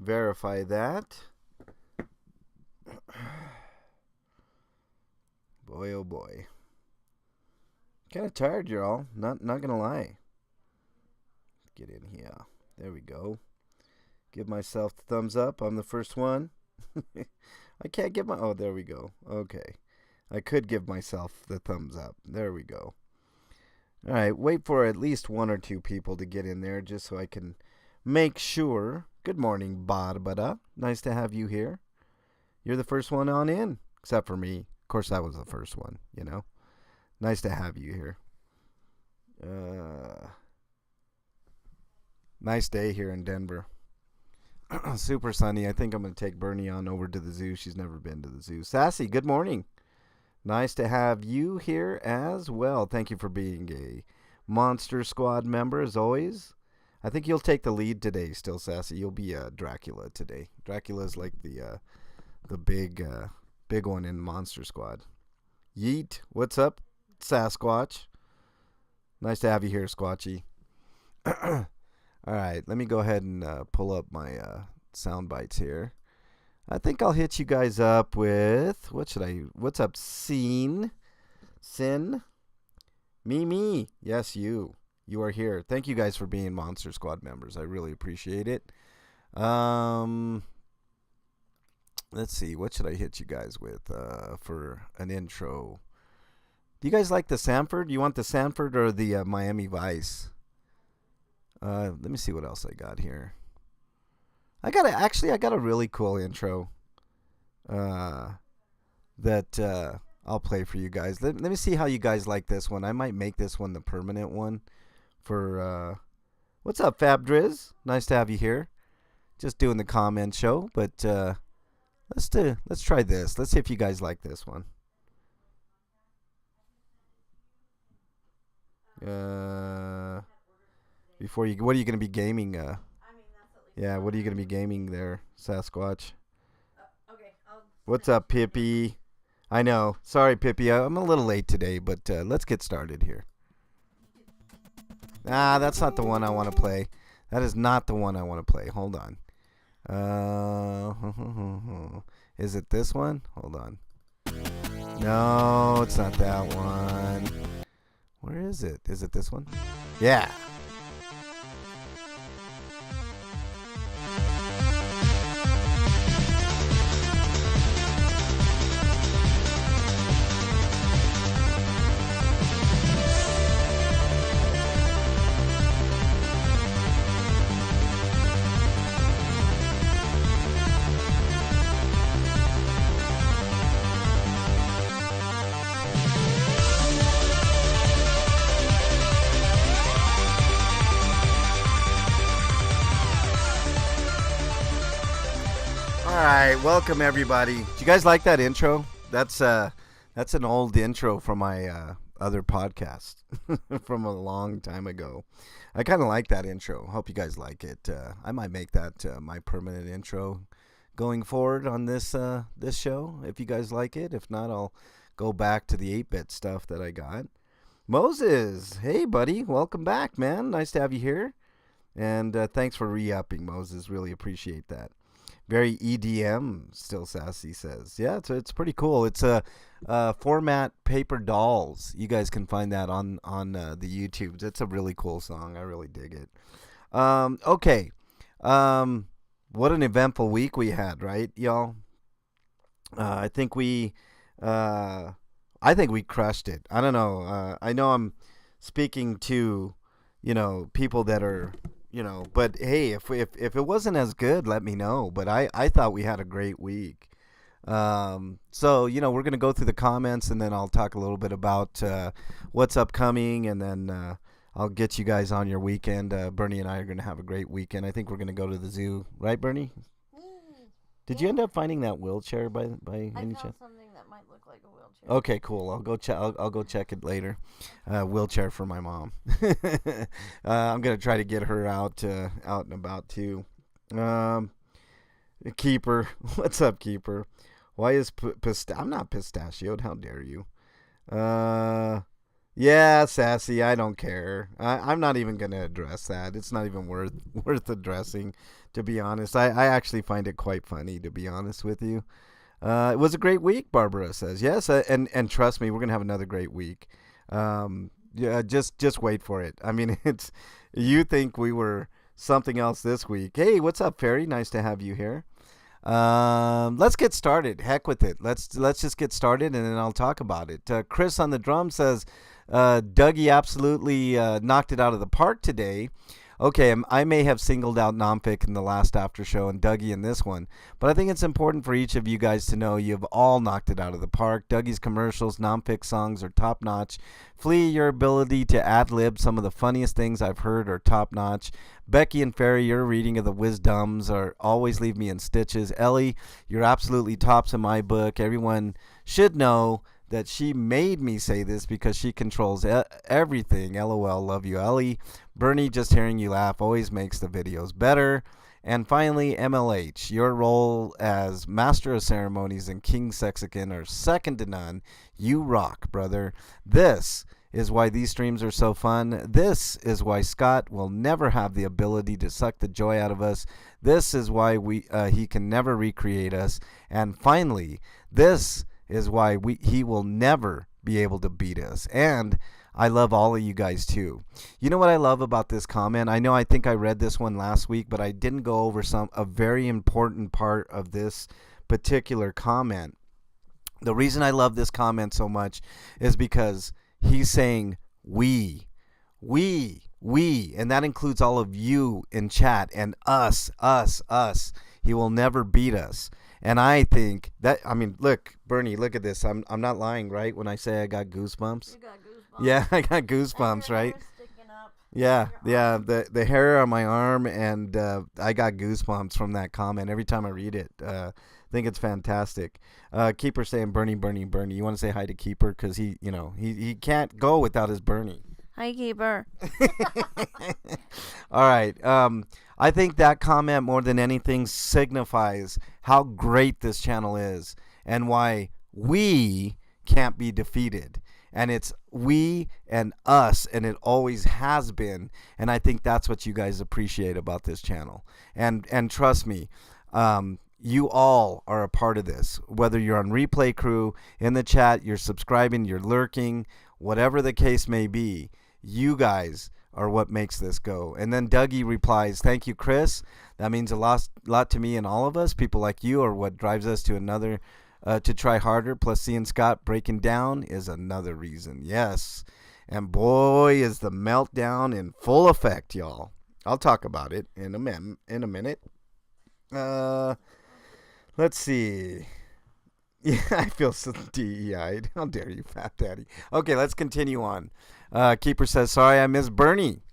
verify that. Boy, oh boy. Kind of tired, y'all. Not gonna lie. Get in here. There we go. Give myself the thumbs up. I'm the first one. I can't give my... Oh, there we go. Okay. I could give myself the thumbs up. There we go. All right. Wait for at least one or two people to get in there just so I can make sure. Good morning, Barbara. Nice to have you here. You're the first one on in, except for me. Of course, I was the first one, you know. Nice to have you here. Nice day here in Denver. Super sunny. I think I'm going to take Bernie on over to the zoo. She's never been to the zoo. Sassy, good morning. Nice to have you here as well. Thank you for being a Monster Squad member as always. I think you'll take the lead today still, Sassy. You'll be Dracula today. Dracula's like the big one in Monster Squad. Yeet, what's up, Sasquatch? Nice to have you here, Squatchy. All right, let me go ahead and pull up my sound bites here. I think I'll hit you guys up with, what's up, Sin? Me. Yes, you are here. Thank you guys for being Monster Squad members. I really appreciate it. Let's see, what should I hit you guys with for an intro? Do you guys like the Sanford? Do you want the Sanford or the Miami Vice? Let me see what else I got here. I got a really cool intro that I'll play for you guys. Let me see how you guys like this one. I might make this one the permanent one for what's up, Fab Driz? Nice to have you here. Just doing the comment show, but let's try this. Let's see if you guys like this one. What are you going to be gaming? Yeah, what are you going to be gaming there, Sasquatch? Okay. What's up, Pippi? I know. Sorry, Pippi. I'm a little late today, but let's get started here. That's not the one I want to play. That is not the one I want to play. Hold on. Is it this one? Hold on. No, it's not that one. Where is it? Is it this one? Yeah. Alright, welcome everybody. Did you guys like that intro? That's an old intro from my other podcast from a long time ago. I kind of like that intro. Hope you guys like it. I might make that my permanent intro going forward on this show if you guys like it. If not, I'll go back to the 8-bit stuff that I got. Moses, hey buddy, welcome back, man. Nice to have you here. And thanks for re-upping, Moses. Really appreciate that. Very EDM, still Sassy says. Yeah, it's pretty cool. It's a format Paper Dolls. You guys can find that on the YouTubes. It's a really cool song. I really dig it. Okay. What an eventful week we had, right, y'all? I think we crushed it. I don't know. I know I'm speaking to, people that are. But hey, if it wasn't as good, let me know. But I thought we had a great week. So we're gonna go through the comments and then I'll talk a little bit about what's upcoming, and then I'll get you guys on your weekend. Bernie and I are gonna have a great weekend. I think we're gonna go to the zoo, right, Bernie? Did you end up finding that wheelchair by any chance? Something that might look like a wheelchair. Okay, cool. I'll go check it later. Wheelchair for my mom. I'm gonna try to get her out and about too. Keeper, what's up, Keeper? Why is I'm not pistachioed? How dare you? Yeah, sassy. I don't care. I'm not even gonna address that. It's not even worth addressing, to be honest. I actually find it quite funny, to be honest with you. It was a great week, Barbara says. Yes, and trust me, we're gonna have another great week. Yeah, just wait for it. I mean, it's you think we were something else this week. Hey, what's up, Ferry? Nice to have you here. Let's get started. Heck with it. Let's just get started, and then I'll talk about it. Chris on the drum says, Dougie absolutely knocked it out of the park today. Okay, I may have singled out Nomfic in the last after show and Dougie in this one, but I think it's important for each of you guys to know you've all knocked it out of the park. Dougie's commercials, Nomfic songs are top notch. Flea, your ability to ad lib some of the funniest things I've heard are top notch. Becky and Ferry, your reading of the wisdoms are always leave me in stitches. Ellie, you're absolutely tops in my book. Everyone should know that she made me say this because she controls everything. LOL, love you, Ellie. Bernie, just hearing you laugh always makes the videos better. And finally, MLH, your role as Master of Ceremonies and King Sexican are second to none. You rock, brother. This is why these streams are so fun. This is why Scott will never have the ability to suck the joy out of us. This is why he can never recreate us. And finally, this is why he will never be able to beat us. And I love all of you guys too. You know what I love about this comment? I think I read this one last week, but I didn't go over a very important part of this particular comment. The reason I love this comment so much is because he's saying we, and that includes all of you in chat and us. He will never beat us. And I think that, look, Bernie, look at this. I'm not lying, right? When I say I got goosebumps. You got goosebumps. Yeah, I got goosebumps, Your right? hair's sticking up. Yeah, Your arm. the hair on my arm, and I got goosebumps from that comment every time I read it. I think it's fantastic. Keeper saying Bernie. You want to say hi to Keeper because he can't go without his Bernie. Hi, Keeper. All right. I think that comment more than anything signifies how great this channel is and why we can't be defeated. And it's we and us, and it always has been. And I think that's what you guys appreciate about this channel. And trust me, you all are a part of this. Whether you're on Replay Crew, in the chat, you're subscribing, you're lurking, whatever the case may be, you guys are what makes this go. And then Dougie replies, thank you, Chris. That means a lot to me and all of us. People like you are what drives us to try harder. Plus seeing Scott breaking down is another reason. Yes. And boy, is the meltdown in full effect, y'all. I'll talk about it in a minute. Let's see. Yeah, I feel so DEI'd. How dare you, Fat Daddy. Okay, let's continue on. Keeper says, sorry I missed Bernie.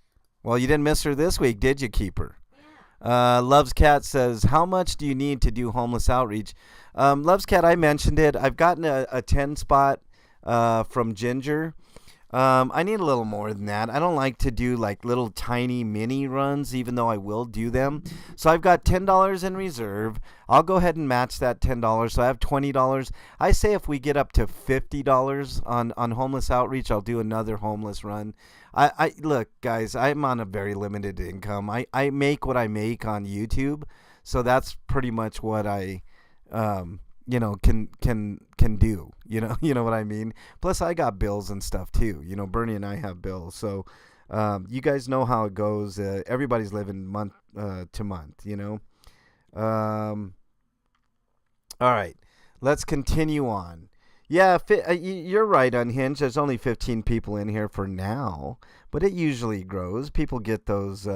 Well, you didn't miss her this week, did you, Keeper? Yeah. Loves Cat says, how much do you need to do homeless outreach? Loves Cat, I mentioned it. I've gotten a 10 spot from Ginger. I need a little more than that. I don't like to do like little tiny mini runs, even though I will do them. So I've got $10 in reserve. I'll go ahead and match that $10. So I have $20. I say if we get up to $50 on homeless outreach, I'll do another homeless run. I look, guys, I'm on a very limited income. I make what I make on YouTube. So that's pretty much what I can do, you know what I mean? Plus I got bills and stuff too. Bernie and I have bills. So, you guys know how it goes. Everybody's living month to month, all right, let's continue on. Yeah, you're right, Unhinged. There's only 15 people in here for now, but it usually grows. People get those,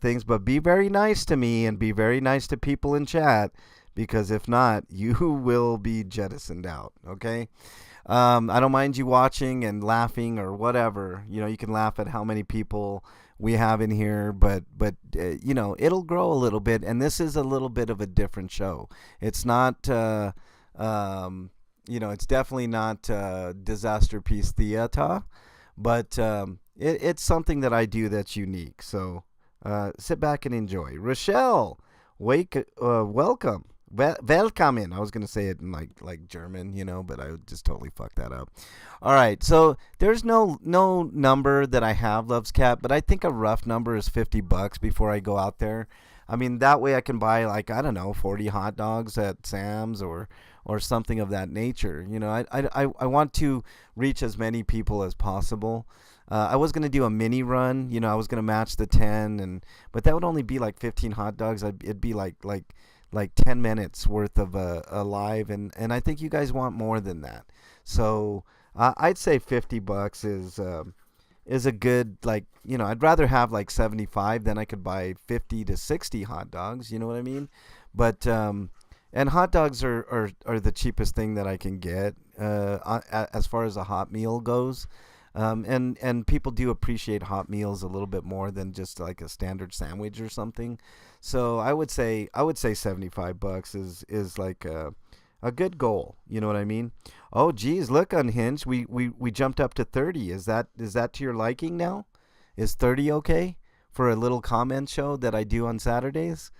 things, but be very nice to me and be very nice to people in chat. Because if not, you will be jettisoned out, okay? I don't mind you watching and laughing or whatever. You can laugh at how many people we have in here, but it'll grow a little bit. And this is a little bit of a different show. It's not, it's definitely not Disasterpiece Theater, but it's something that I do that's unique. So sit back and enjoy. Rochelle, welcome. Welcome. I was gonna say it in like German, but I would just totally fuck that up. All right, so there's no number that I have, Loves Cat, but I think a rough number is $50 before I go out there. I mean, that way I can buy, like, I don't know, 40 hot dogs at Sam's or something of that nature. I want to reach as many people as possible. I was gonna do a mini run. I was gonna match the 10, but that would only be like 15 hot dogs. It'd be like 10 minutes worth of a live, and I think you guys want more than that. So I'd say $50 is a good, like, I'd rather have like 75 than I could buy 50 to 60 hot dogs. You know what I mean? But and hot dogs are the cheapest thing that I can get as far as a hot meal goes. And people do appreciate hot meals a little bit more than just like a standard sandwich or something. So I would say $75 is like a good goal. You know what I mean? Oh geez, look, Unhinged, we jumped up to 30. Is that to your liking now? Is 30 okay for a little comment show that I do on Saturdays?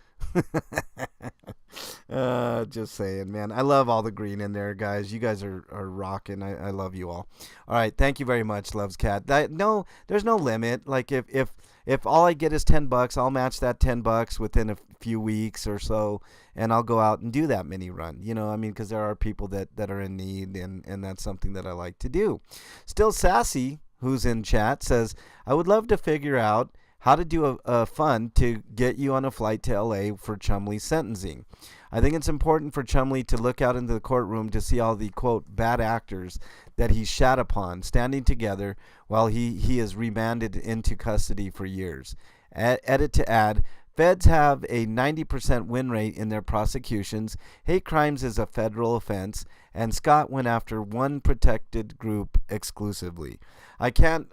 Just saying, man. I love all the green in there, guys. You guys are rocking. I love you all. All right, thank you very much, Loves Cat. No, there's no limit. Like if all I get is $10, I'll match that $10 within a few weeks or so, and I'll go out and do that mini run. I mean, because there are people that are in need, and that's something that I like to do. Still Sassy, who's in chat, says, I would love to figure out how to do a fund to get you on a flight to LA for Chumley's sentencing. I think it's important for Chumley to look out into the courtroom to see all the, quote, bad actors that he shat upon standing together while he is remanded into custody for years. Edit to add, feds have a 90% win rate in their prosecutions. Hate crimes is a federal offense, and Scott went after one protected group exclusively. I can't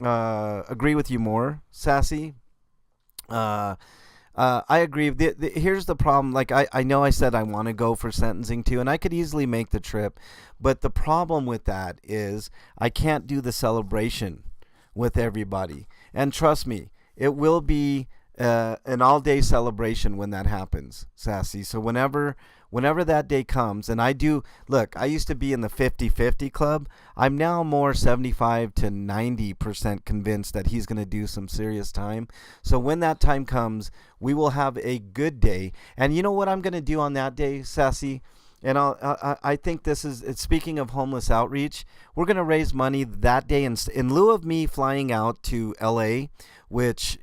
agree with you more, Sassy. I agree. Here's the problem. Like, I know I said I want to go for sentencing too, and I could easily make the trip. But the problem with that is I can't do the celebration with everybody. And trust me, it will be an all-day celebration when that happens, Sassy. So whenever that day comes, and I do, look, I used to be in the 50-50 club. I'm now more 75 to 90% convinced that he's going to do some serious time. So when that time comes, we will have a good day. And you know what I'm going to do on that day, Sassy? And I think this is, speaking of homeless outreach, we're going to raise money that day in lieu of me flying out to LA, which,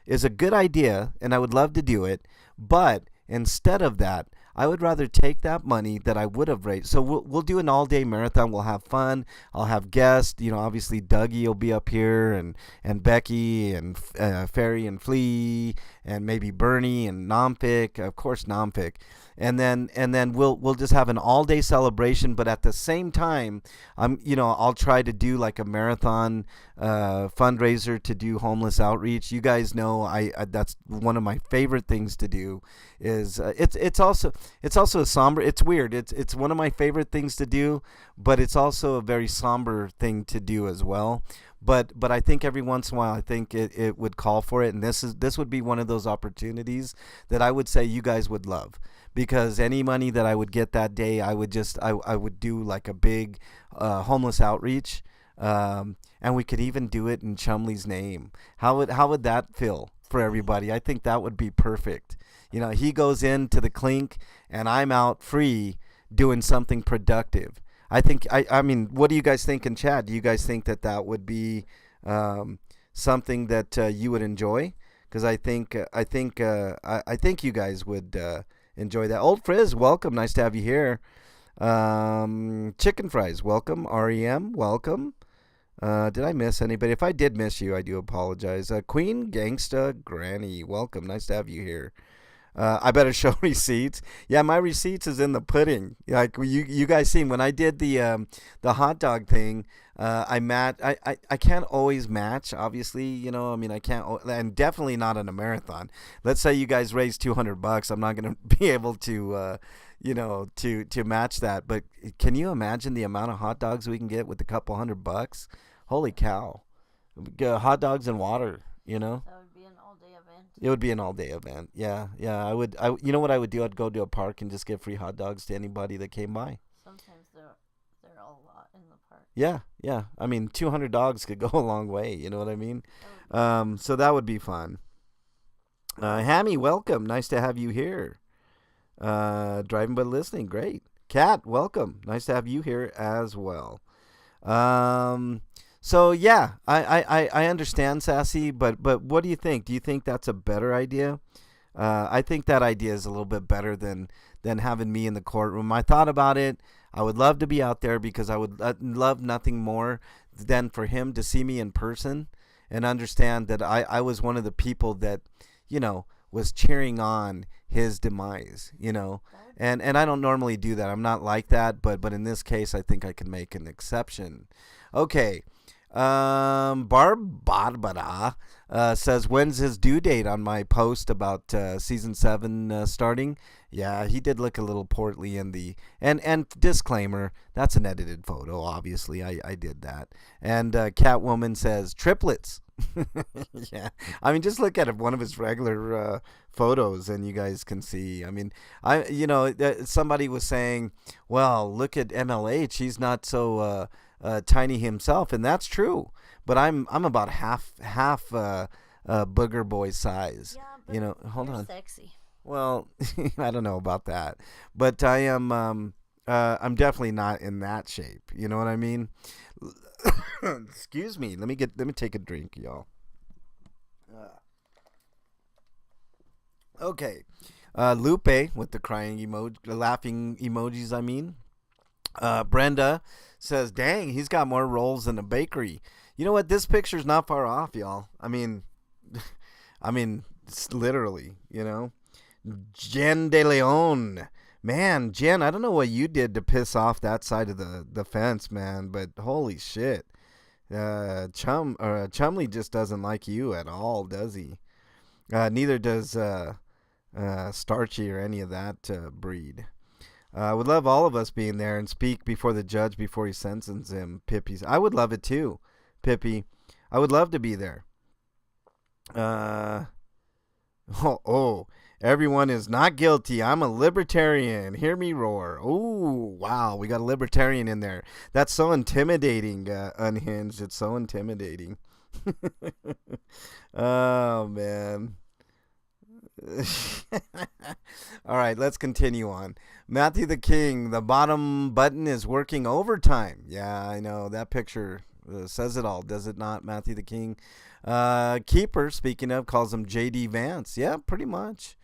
is a good idea, and I would love to do it. But instead of that, I would rather take that money that I would have raised. So we'll do an all-day marathon. We'll have fun. I'll have guests. Obviously Dougie will be up here, and Becky, and Ferry, and Flea, and maybe Bernie, and Nomfic. Of course, Nomfic. And then we'll just have an all-day celebration. But at the same time, I'll try to do like a marathon fundraiser to do homeless outreach. You guys know I that's one of my favorite things to do. Is it's also a somber. It's weird. It's one of my favorite things to do, but it's also a very somber thing to do as well. But I think every once in a while, I think it would call for it, and this would be one of those opportunities that I would say you guys would love, because any money that I would get that day, I would do like a big homeless outreach, and we could even do it in Chumley's name. How would that feel for everybody? I think that would be perfect. He goes into the clink, and I'm out free doing something productive. I mean, what do you guys think in chat? Do you guys think that would be something that you would enjoy? Because I think you guys would enjoy that. Old Frizz, welcome. Nice to have you here. Chicken Fries, welcome. REM, welcome. Did I miss anybody? If I did miss you, I do apologize. Queen Gangsta Granny, welcome. Nice to have you here. I better show receipts. Yeah, my receipts is in the pudding. Like you guys seen when I did the hot dog thing. I can't always match, obviously. I mean, I can't, and definitely not in a marathon. Let's say you guys raise $200, I'm not gonna be able to to match that. But can you imagine the amount of hot dogs we can get with a couple $100? Holy cow! Hot dogs and water. That would be an all-day event. event. It would be an all-day event. Yeah, yeah. I would. You know what I would do? I'd go to a park and just give free hot dogs to anybody that came by. Sometimes they're a lot in the park. Yeah, yeah. I mean, 200 dogs could go a long way. You know what I mean? That would So that would be fun. Hammy, welcome. Nice to have you here. Driving but listening, great. Kat, welcome. Nice to have you here as well. So yeah, I understand, Sassy, but what do you think? Do you think that's a better idea? I think that idea is a little bit better than having me in the courtroom. I thought about it. I would love to be out there because I would love nothing more than for him to see me in person and understand that I was one of the people that, was cheering on his demise, and I don't normally do that. I'm not like that, but in this case, I think I can make an exception. Okay. Barbara says, when's his due date on my post about season 7 starting? Yeah, he did look a little portly in the and disclaimer, that's an edited photo. Obviously, I did that. And Catwoman says triplets. Yeah, I mean, just look at one of his regular photos, and you guys can see. I mean, somebody was saying, well, look at MLH. He's not so tiny himself, and that's true. But I'm about half booger boy size. Yeah, but Hold you're on. sexy. Well, I don't know about that, but I am. I'm definitely not in that shape. You know what I mean? Excuse me. Let me take a drink, y'all. Okay. Lupe with the crying emoji, the laughing emojis. I mean, Brenda says, "Dang, he's got more rolls than a bakery." You know what? This picture's not far off, y'all. I mean, it's literally, Jen De Leon. Man, Jen, I don't know what you did to piss off that side of the fence, man, but holy shit. Chumley just doesn't like you at all, does he? Neither does Starchy or any of that breed. I would love all of us being there and speak before the judge before he sentences him, Pippi. I would love it too, Pippi. I would love to be there. Everyone is not guilty. I'm a libertarian. Hear me roar. Oh, wow. We got a libertarian in there. That's so intimidating, Unhinged. It's so intimidating. Oh, man. All right, let's continue on. Matthew the King, the bottom button is working overtime. Yeah, I know. That picture says it all, does it not, Matthew the King? Keeper, speaking of, calls him J.D. Vance. Yeah, pretty much.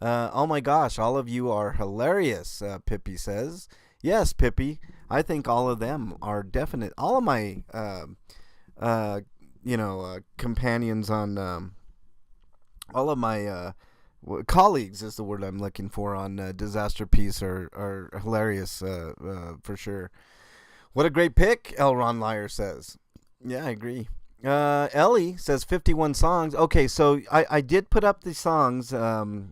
Oh my gosh, all of you are hilarious, Pippi says. Yes, Pippi, I think all of them are definite. All of my, companions on, all of my colleagues is the word I'm looking for on Disasterpiece are hilarious for sure. What a great pick, L. Ron Liar says. Yeah, I agree. Ellie says 51 songs. Okay, so I did put up the songs for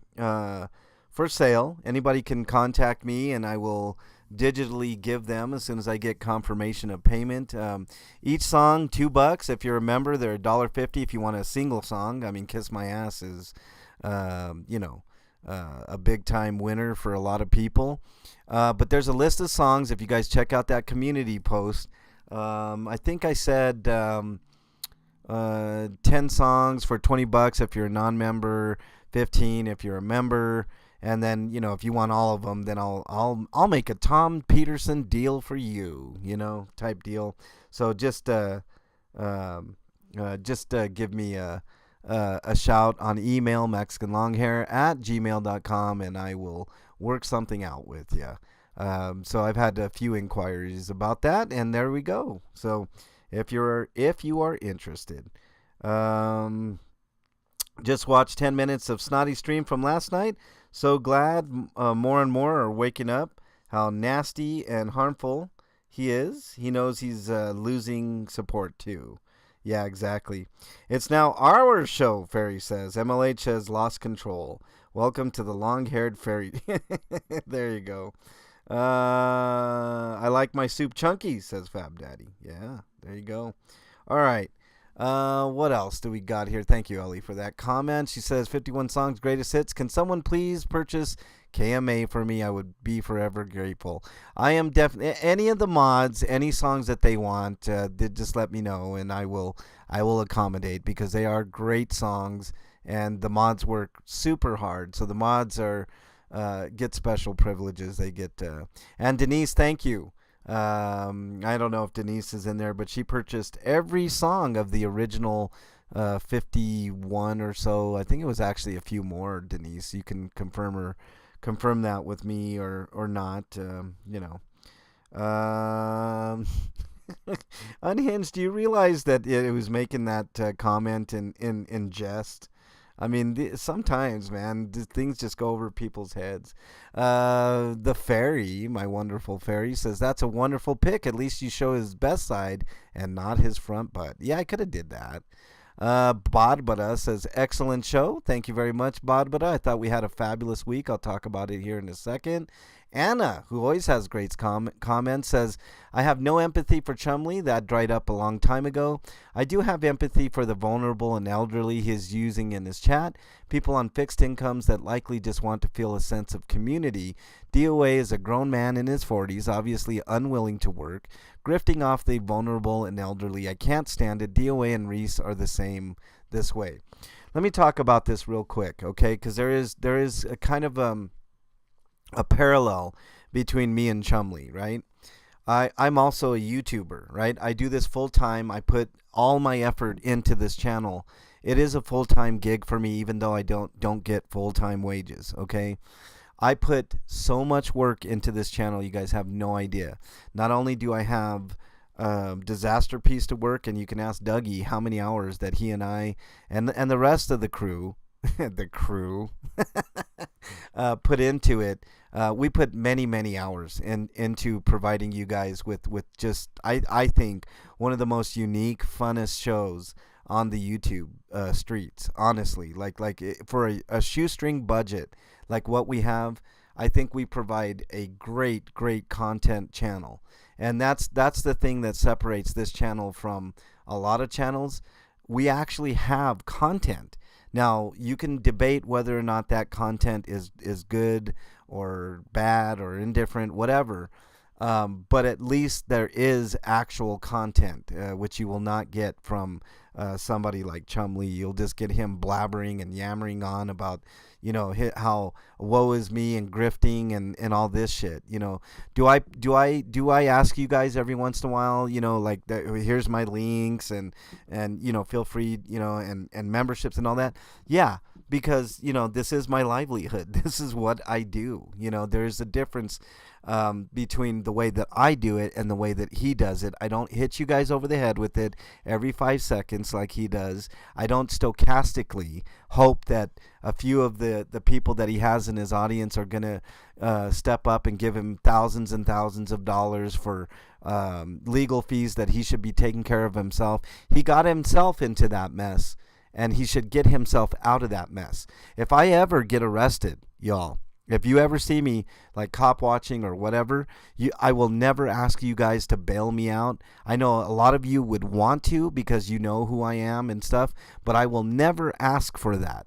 sale. Anybody can contact me, and I will digitally give them as soon as I get confirmation of payment. Each song $2. If you're a member, they're $1.50 if you want a single song. I mean, Kiss My Ass is, a big time winner for a lot of people. But there's a list of songs. If you guys check out that community post, I think I said 10 songs for $20 if you're a non-member, 15 if you're a member, and then if you want all of them, then I'll make a Tom Peterson deal for you, type deal. So just give me a shout on email, mexicanlonghair@gmail.com, and I will work something out with you. So I've had a few inquiries about that, and there we go. So if you are interested, just watch 10 minutes of Snotty stream from last night. So glad more and more are waking up how nasty and harmful he is. He knows he's losing support too. Yeah, exactly. It's now our show, Fairy says. MLH has lost control. Welcome to the long-haired fairy. There you go. I like my soup chunky, says Fab Daddy. Yeah, there you go. All right. What else do we got here? Thank you, Ellie, for that comment. She says 51 songs, greatest hits. Can someone please purchase KMA for me? I would be forever grateful. I am definitely any of the mods, any songs that they want. Just let me know, and I will accommodate because they are great songs, and the mods work super hard. So the mods are get special privileges. They get and Denise, thank you. I don't know if Denise is in there, but she purchased every song of the original 51 or so. I think it was actually a few more, Denise. You can confirm that with me or not. Unhinged, do you realize that it was making that comment in jest? I mean, sometimes, man, things just go over people's heads. The fairy, my wonderful fairy, says that's a wonderful pick. At least you show his best side and not his front butt. Yeah, I could have did that. Bodbada says excellent show. Thank you very much, Bodbada. I thought we had a fabulous week. I'll talk about it here in a second. Anna, who always has great comments, says, I have no empathy for Chumley. That dried up a long time ago. I do have empathy for the vulnerable and elderly he is using in his chat. People on fixed incomes that likely just want to feel a sense of community. DOA is a grown man in his 40s, obviously unwilling to work, grifting off the vulnerable and elderly. I can't stand it. DOA and Reese are the same this way. Let me talk about this real quick, okay? Because there is a kind of a parallel between me and Chumley, right? I'm also a YouTuber, right? I do this full time. I put all my effort into this channel. It is a full-time gig for me, even though I don't get full-time wages, okay? I put so much work into this channel, you guys have no idea. Not only do I have Disasterpiece to work, and you can ask Dougie how many hours that he and I and the rest of the crew put into it. We put many hours into providing you guys with just I think one of the most unique, funnest shows on the YouTube streets. Honestly, for a shoestring budget like what we have, I think we provide a great content channel, and that's the thing that separates this channel from a lot of channels. We actually have content. Now, you can debate whether or not that content is good or bad or indifferent, whatever. But at least there is actual content, which you will not get from somebody like Chumley. You'll just get him blabbering and yammering on about, how woe is me and grifting and all this shit. Do I ask you guys every once in a while, here's my links and feel free, and memberships and all that. Yeah. Because, this is my livelihood. This is what I do. There's a difference between the way that I do it and the way that he does it. I don't hit you guys over the head with it every 5 seconds like he does. I don't stochastically hope that a few of the people that he has in his audience are going to step up and give him thousands and thousands of dollars for legal fees that he should be taking care of himself. He got himself into that mess, and he should get himself out of that mess. If I ever get arrested, y'all, if you ever see me like cop watching or whatever, I will never ask you guys to bail me out. I know a lot of you would want to because you know who I am and stuff, but I will never ask for that.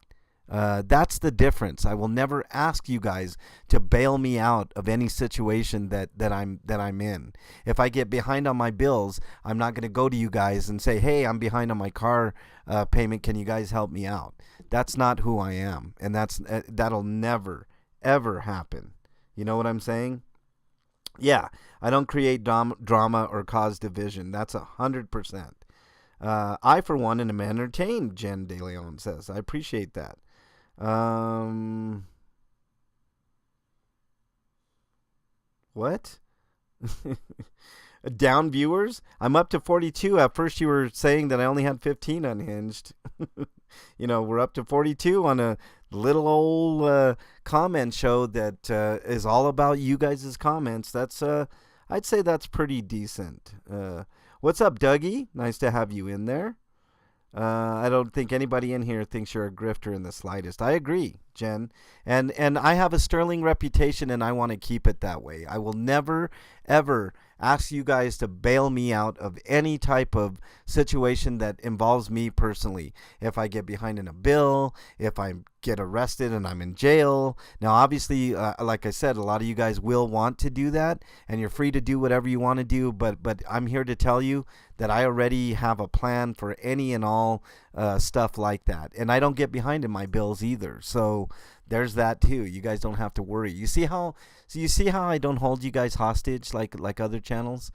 That's the difference. I will never ask you guys to bail me out of any situation that I'm in. If I get behind on my bills, I'm not going to go to you guys and say, hey, I'm behind on my car payment. Can you guys help me out? That's not who I am. And that'll never, ever happen. You know what I'm saying? Yeah, I don't create drama or cause division. That's 100%. I, for one, am entertained, Jen De Leon says. I appreciate that. What? Down viewers? I'm up to 42. At first you were saying that I only had 15 unhinged. We're up to 42 on a little old comment show that is all about you guys' comments. That's I'd say that's pretty decent. What's up, Dougie? Nice to have you in there. I don't think anybody in here thinks you're a grifter in the slightest. I agree. Jen. And I have a sterling reputation, and I want to keep it that way. I will never, ever ask you guys to bail me out of any type of situation that involves me personally. If I get behind in a bill, if I get arrested and I'm in jail. Now, obviously, like I said, a lot of you guys will want to do that, and you're free to do whatever you want to do, but I'm here to tell you that I already have a plan for any and all stuff like that. And I don't get behind in my bills either. So there's that too. You guys don't have to worry. You see how I don't hold you guys hostage like other channels?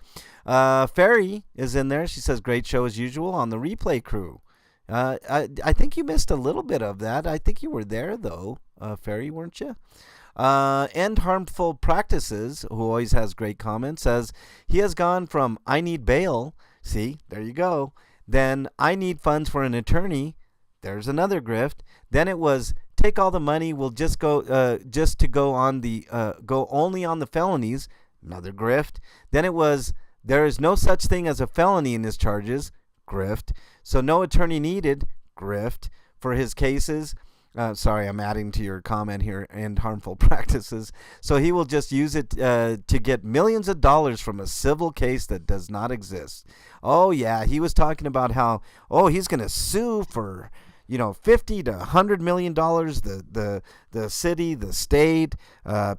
Fairy is in there. She says, great show as usual on the replay crew. I think you missed a little bit of that. I think you were there though, Fairy, weren't you? End Harmful Practices, who always has great comments, says he has gone from I need bail. See, there you go. Then I need funds for an attorney. There's another grift. Then it was take all the money. We'll just go go only on the felonies. Another grift. Then it was there is no such thing as a felony in his charges. Grift. So no attorney needed. Grift for his cases. Sorry, I'm adding to your comment here, and harmful practices. So he will just use it to get millions of dollars from a civil case that does not exist. Oh, yeah, he was talking about how, he's going to sue for, $50 to $100 million, the city, the state,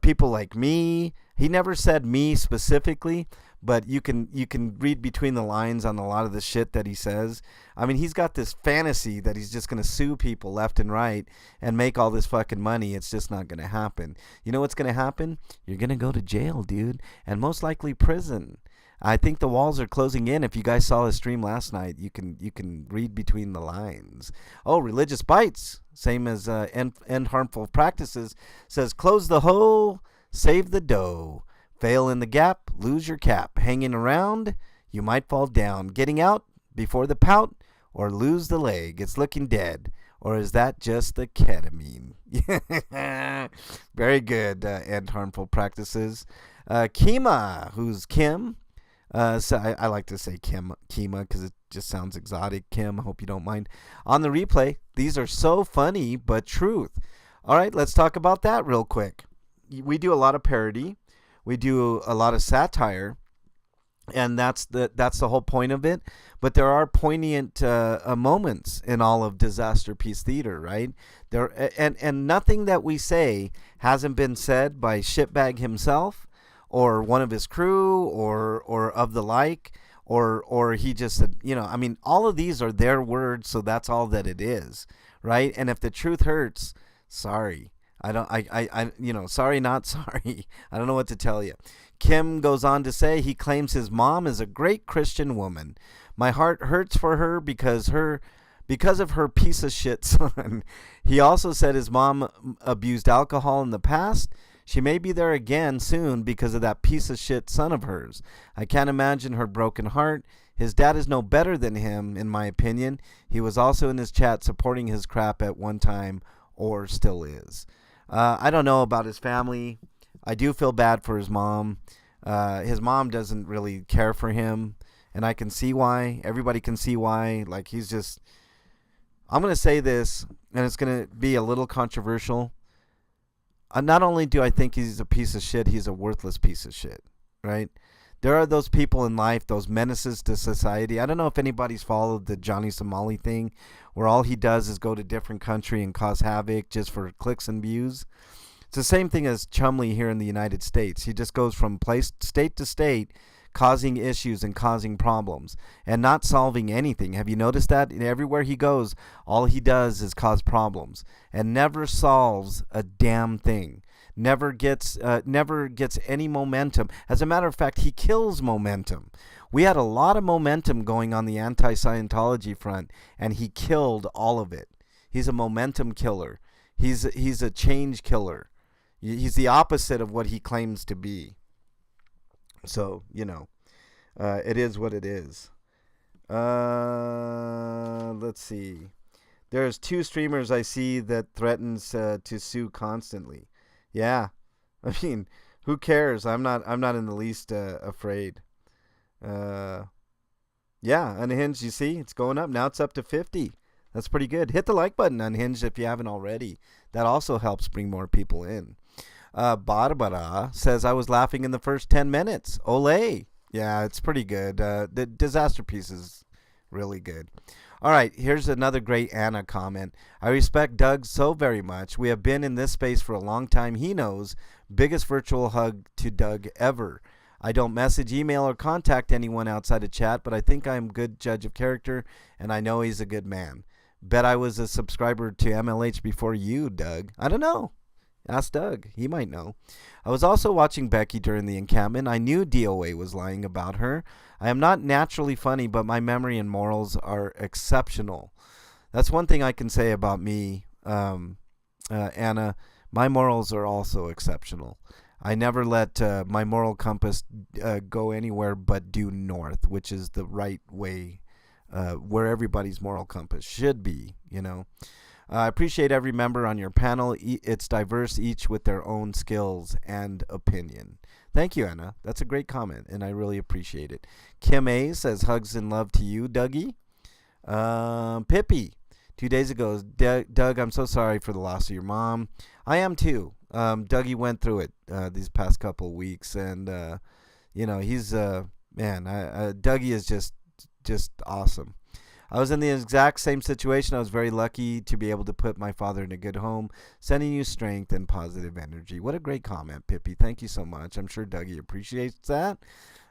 people like me. He never said me specifically, but you can read between the lines on a lot of the shit that he says. I mean, he's got this fantasy that he's just going to sue people left and right and make all this fucking money. It's just not going to happen. You know what's going to happen? You're going to go to jail, dude, and most likely prison. I think the walls are closing in. If you guys saw his stream last night, you can read between the lines. Oh, Religious Bites, same as End Harmful Practices, says close the hole, save the dough. Fail in the gap, lose your cap. Hanging around, you might fall down. Getting out before the pout, or lose the leg. It's looking dead. Or is that just the ketamine? Very good, End Harmful Practices. Kima, who's Kim. So I like to say Kima because it just sounds exotic. Kim, I hope you don't mind. On the replay, these are so funny, but truth. All right, let's talk about that real quick. We do a lot of parody. We do a lot of satire, and that's the whole point of it. But there are poignant moments in all of Disasterpiece Theater, right? And nothing that we say hasn't been said by Shitbag himself, or one of his crew, or of the like, or he just said, I mean, all of these are their words, so that's all that it is, right? And if the truth hurts, sorry. Sorry, not sorry. I don't know what to tell you. Kim goes on to say he claims his mom is a great Christian woman. My heart hurts for her because of her piece of shit son. He also said his mom abused alcohol in the past. She may be there again soon because of that piece of shit son of hers. I can't imagine her broken heart. His dad is no better than him, in my opinion. He was also in his chat supporting his crap at one time, or still is. I don't know about his family. I do feel bad for his mom. His mom doesn't really care for him, and I can see why. Everybody can see why. Like, he's just... I'm going to say this, and it's going to be a little controversial. Not only do I think he's a piece of shit, he's a worthless piece of shit, right? There are those people in life, those menaces to society. I don't know if anybody's followed the Johnny Somali thing, where all he does is go to different country and cause havoc just for clicks and views. It's the same thing as Chumley here in the United States. He just goes from state to state, causing issues and causing problems and not solving anything. Have you noticed that? Everywhere he goes, all he does is cause problems and never solves a damn thing. Never gets any momentum. As a matter of fact, he kills momentum. We had a lot of momentum going on the anti-Scientology front, and he killed all of it. He's a momentum killer. He's a change killer. He's the opposite of what he claims to be. So, it is what it is. Let's see. There's 2 streamers I see that threatens to sue constantly. Yeah, I mean, who cares? I'm not in the least afraid. Yeah, Unhinged, you see, it's going up now. It's up to 50. That's pretty good. Hit the like button, Unhinged, if you haven't already. that also helps bring more people in. Barbara says, I was laughing in the first 10 minutes. Ole. Yeah, it's pretty good. The Disasterpiece is really good. All right, here's another great Anna comment. I respect Doug so very much. We have been in this space for a long time. He knows. Biggest virtual hug to Doug ever. I don't message, email, or contact anyone outside of chat, but I think I'm a good judge of character, and I know he's a good man. Bet I was a subscriber to MLH before you, Doug. I don't know. Ask Doug. He might know. I was also watching Becky during the encampment. I knew DOA was lying about her. I am not naturally funny, but my memory and morals are exceptional. That's one thing I can say about me, Anna. My morals are also exceptional. I never let my moral compass go anywhere but due north, which is the right way, where everybody's moral compass should be, you know. I appreciate every member on your panel. It's diverse, each with their own skills and opinion. Thank you, Anna. That's a great comment, and I really appreciate it. Kim A says, hugs and love to you, Dougie. Pippi, 2 days ago, Doug, I'm so sorry for the loss of your mom. I am too. Dougie went through it these past couple of weeks, and, he's, Dougie is just awesome. I was in the exact same situation. I was very lucky to be able to put my father in a good home, sending you strength and positive energy. What a great comment, Pippi. Thank you so much. I'm sure Dougie appreciates that.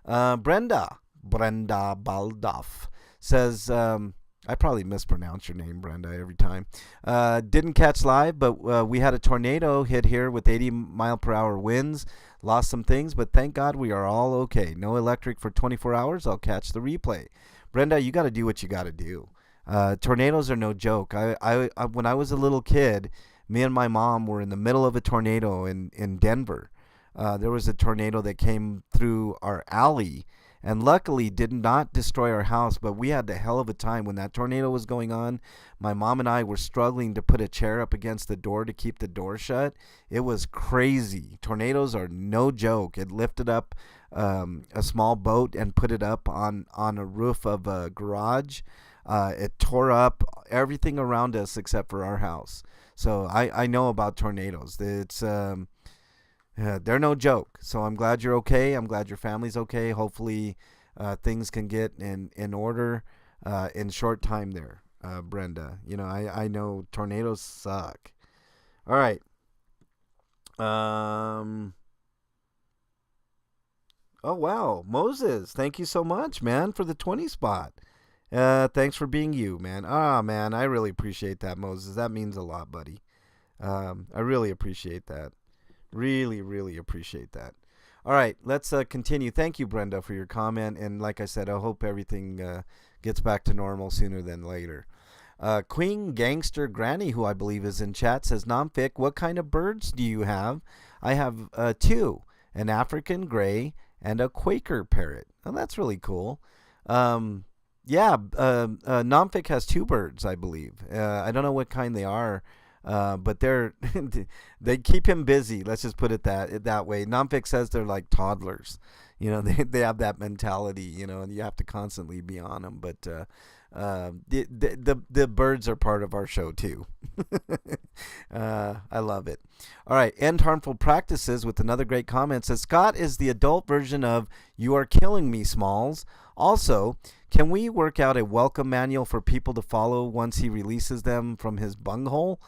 Brenda Baldoff says, I probably mispronounce your name, Brenda, every time. Didn't catch live, but we had a tornado hit here with 80-mile-per-hour winds. Lost some things, but thank God we are all okay. No electric for 24 hours. I'll catch the replay. Brenda, you got to do what you got to do. Tornadoes are no joke. I when I was a little kid, me and my mom were in the middle of a tornado in Denver. There was a tornado that came through our alley, and luckily did not destroy our house, but we had the hell of a time when that tornado was going on. My mom and I were struggling to put a chair up against the door to keep the door shut. It was crazy. Tornadoes are no joke. It lifted up a small boat and put it up on a roof of a garage. It tore up everything around us except for our house. So I know about tornadoes. It's they're no joke. So I'm glad you're okay. I'm glad your family's okay. Hopefully things can get in order in short time there, Brenda. You know, I know tornadoes suck. All right. Oh, wow. Moses, thank you so much, man, for the 20 spot. Thanks for being you, man. Man, I really appreciate that, Moses. That means a lot, buddy. I really appreciate that. Really, really appreciate that. All right, let's continue. Thank you, Brenda, for your comment. And like I said, I hope everything gets back to normal sooner than later. Queen Gangster Granny, who I believe is in chat, says, Nomfic, what kind of birds do you have? I have two, an African gray and a Quaker parrot. Oh, that's really cool. Nomfic has two birds, I believe. I don't know what kind they are, but they keep him busy. Let's just put it that way. Nomfic says they're like toddlers. You know, they have that mentality, you know, and you have to constantly be on them. But the birds are part of our show too. I love it. All right, End Harmful Practices with another great comment says, Scott is the adult version of You Are Killing Me, Smalls. Also, can we work out a welcome manual for people to follow once he releases them from his bunghole?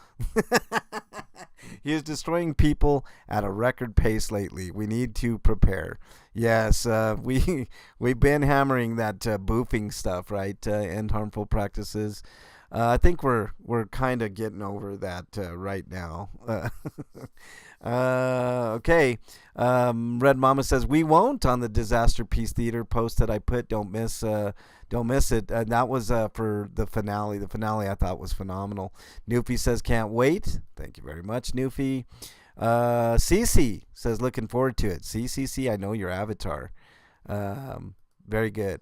He is destroying people at a record pace lately. We need to prepare. Yes, we've been hammering that boofing stuff, right? End Harmful Practices. I think we're kind of getting over that right now. Okay. Red Mama says we won't on the Disasterpiece Theater post that I put. Don't miss it. That was for the finale. The finale I thought was phenomenal. Newfie says can't wait. Thank you very much, Newfie. Cece says looking forward to it. CCC, I know your avatar. Very good.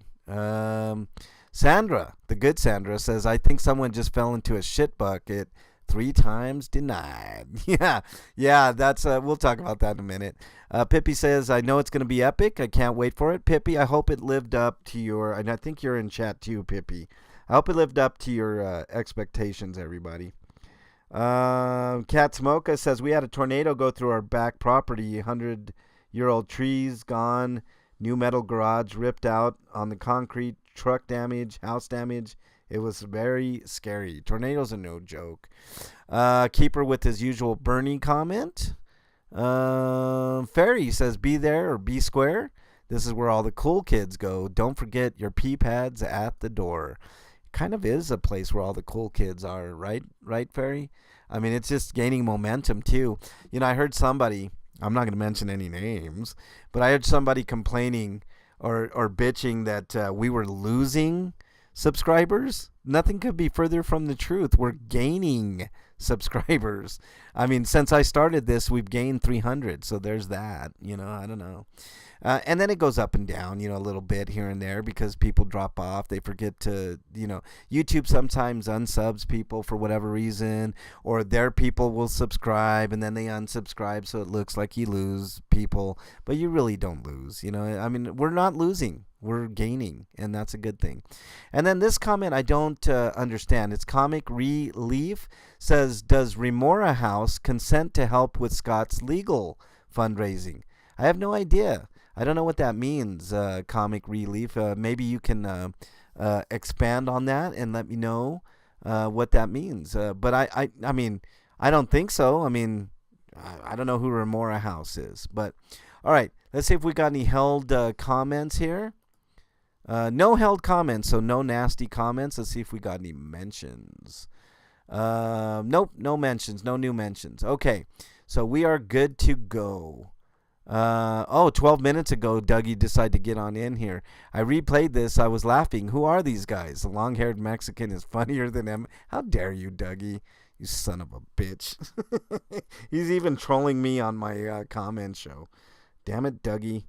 Sandra, the good Sandra, says, I think someone just fell into a shit bucket 3 times denied. Yeah, that's, we'll talk about that in a minute. Pippi says, I know it's going to be epic. I can't wait for it. Pippi, I hope it lived up to your, and I think you're in chat too, Pippi. I hope it lived up to your expectations, everybody. Cat Smoka says we had a tornado go through our back property. 100-year-old trees gone. New metal garage ripped out on the concrete. Truck damage. House damage. It was very scary. Tornadoes are no joke. Keeper with his usual Bernie comment. Ferry says be there or be square. This is where all the cool kids go. Don't forget your pee pads at the door. Kind of is a place where all the cool kids are, right? Right, Ferry? I mean, it's just gaining momentum, too. You know, I heard somebody, I'm not going to mention any names, but I heard somebody complaining or bitching that we were losing subscribers. Nothing could be further from the truth. We're gaining subscribers. I mean, since I started this, we've gained 300. So there's that. You know, I don't know. And then it goes up and down, you know, a little bit here and there because people drop off. They forget to, you know, YouTube sometimes unsubs people for whatever reason, or their people will subscribe and then they unsubscribe. So it looks like you lose people, but you really don't lose. You know, I mean, we're not losing. We're gaining, and that's a good thing. And then this comment I don't understand. It's Comic Relief says, does Remora House consent to help with Scott's legal fundraising? I have no idea. I don't know what that means, Comic Relief. Maybe you can expand on that and let me know what that means. But I mean, I don't think so. I mean, I don't know who Remora House is. But, all right, let's see if we got any held comments here. No held comments, so no nasty comments. Let's see if we got any mentions. Nope, no mentions, no new mentions. Okay, so we are good to go. 12 minutes ago, Dougie decided to get on in here. I replayed this. I was laughing. Who are these guys? The long-haired Mexican is funnier than him. How dare you, Dougie? You son of a bitch. He's even trolling me on my comment show. Damn it, Dougie.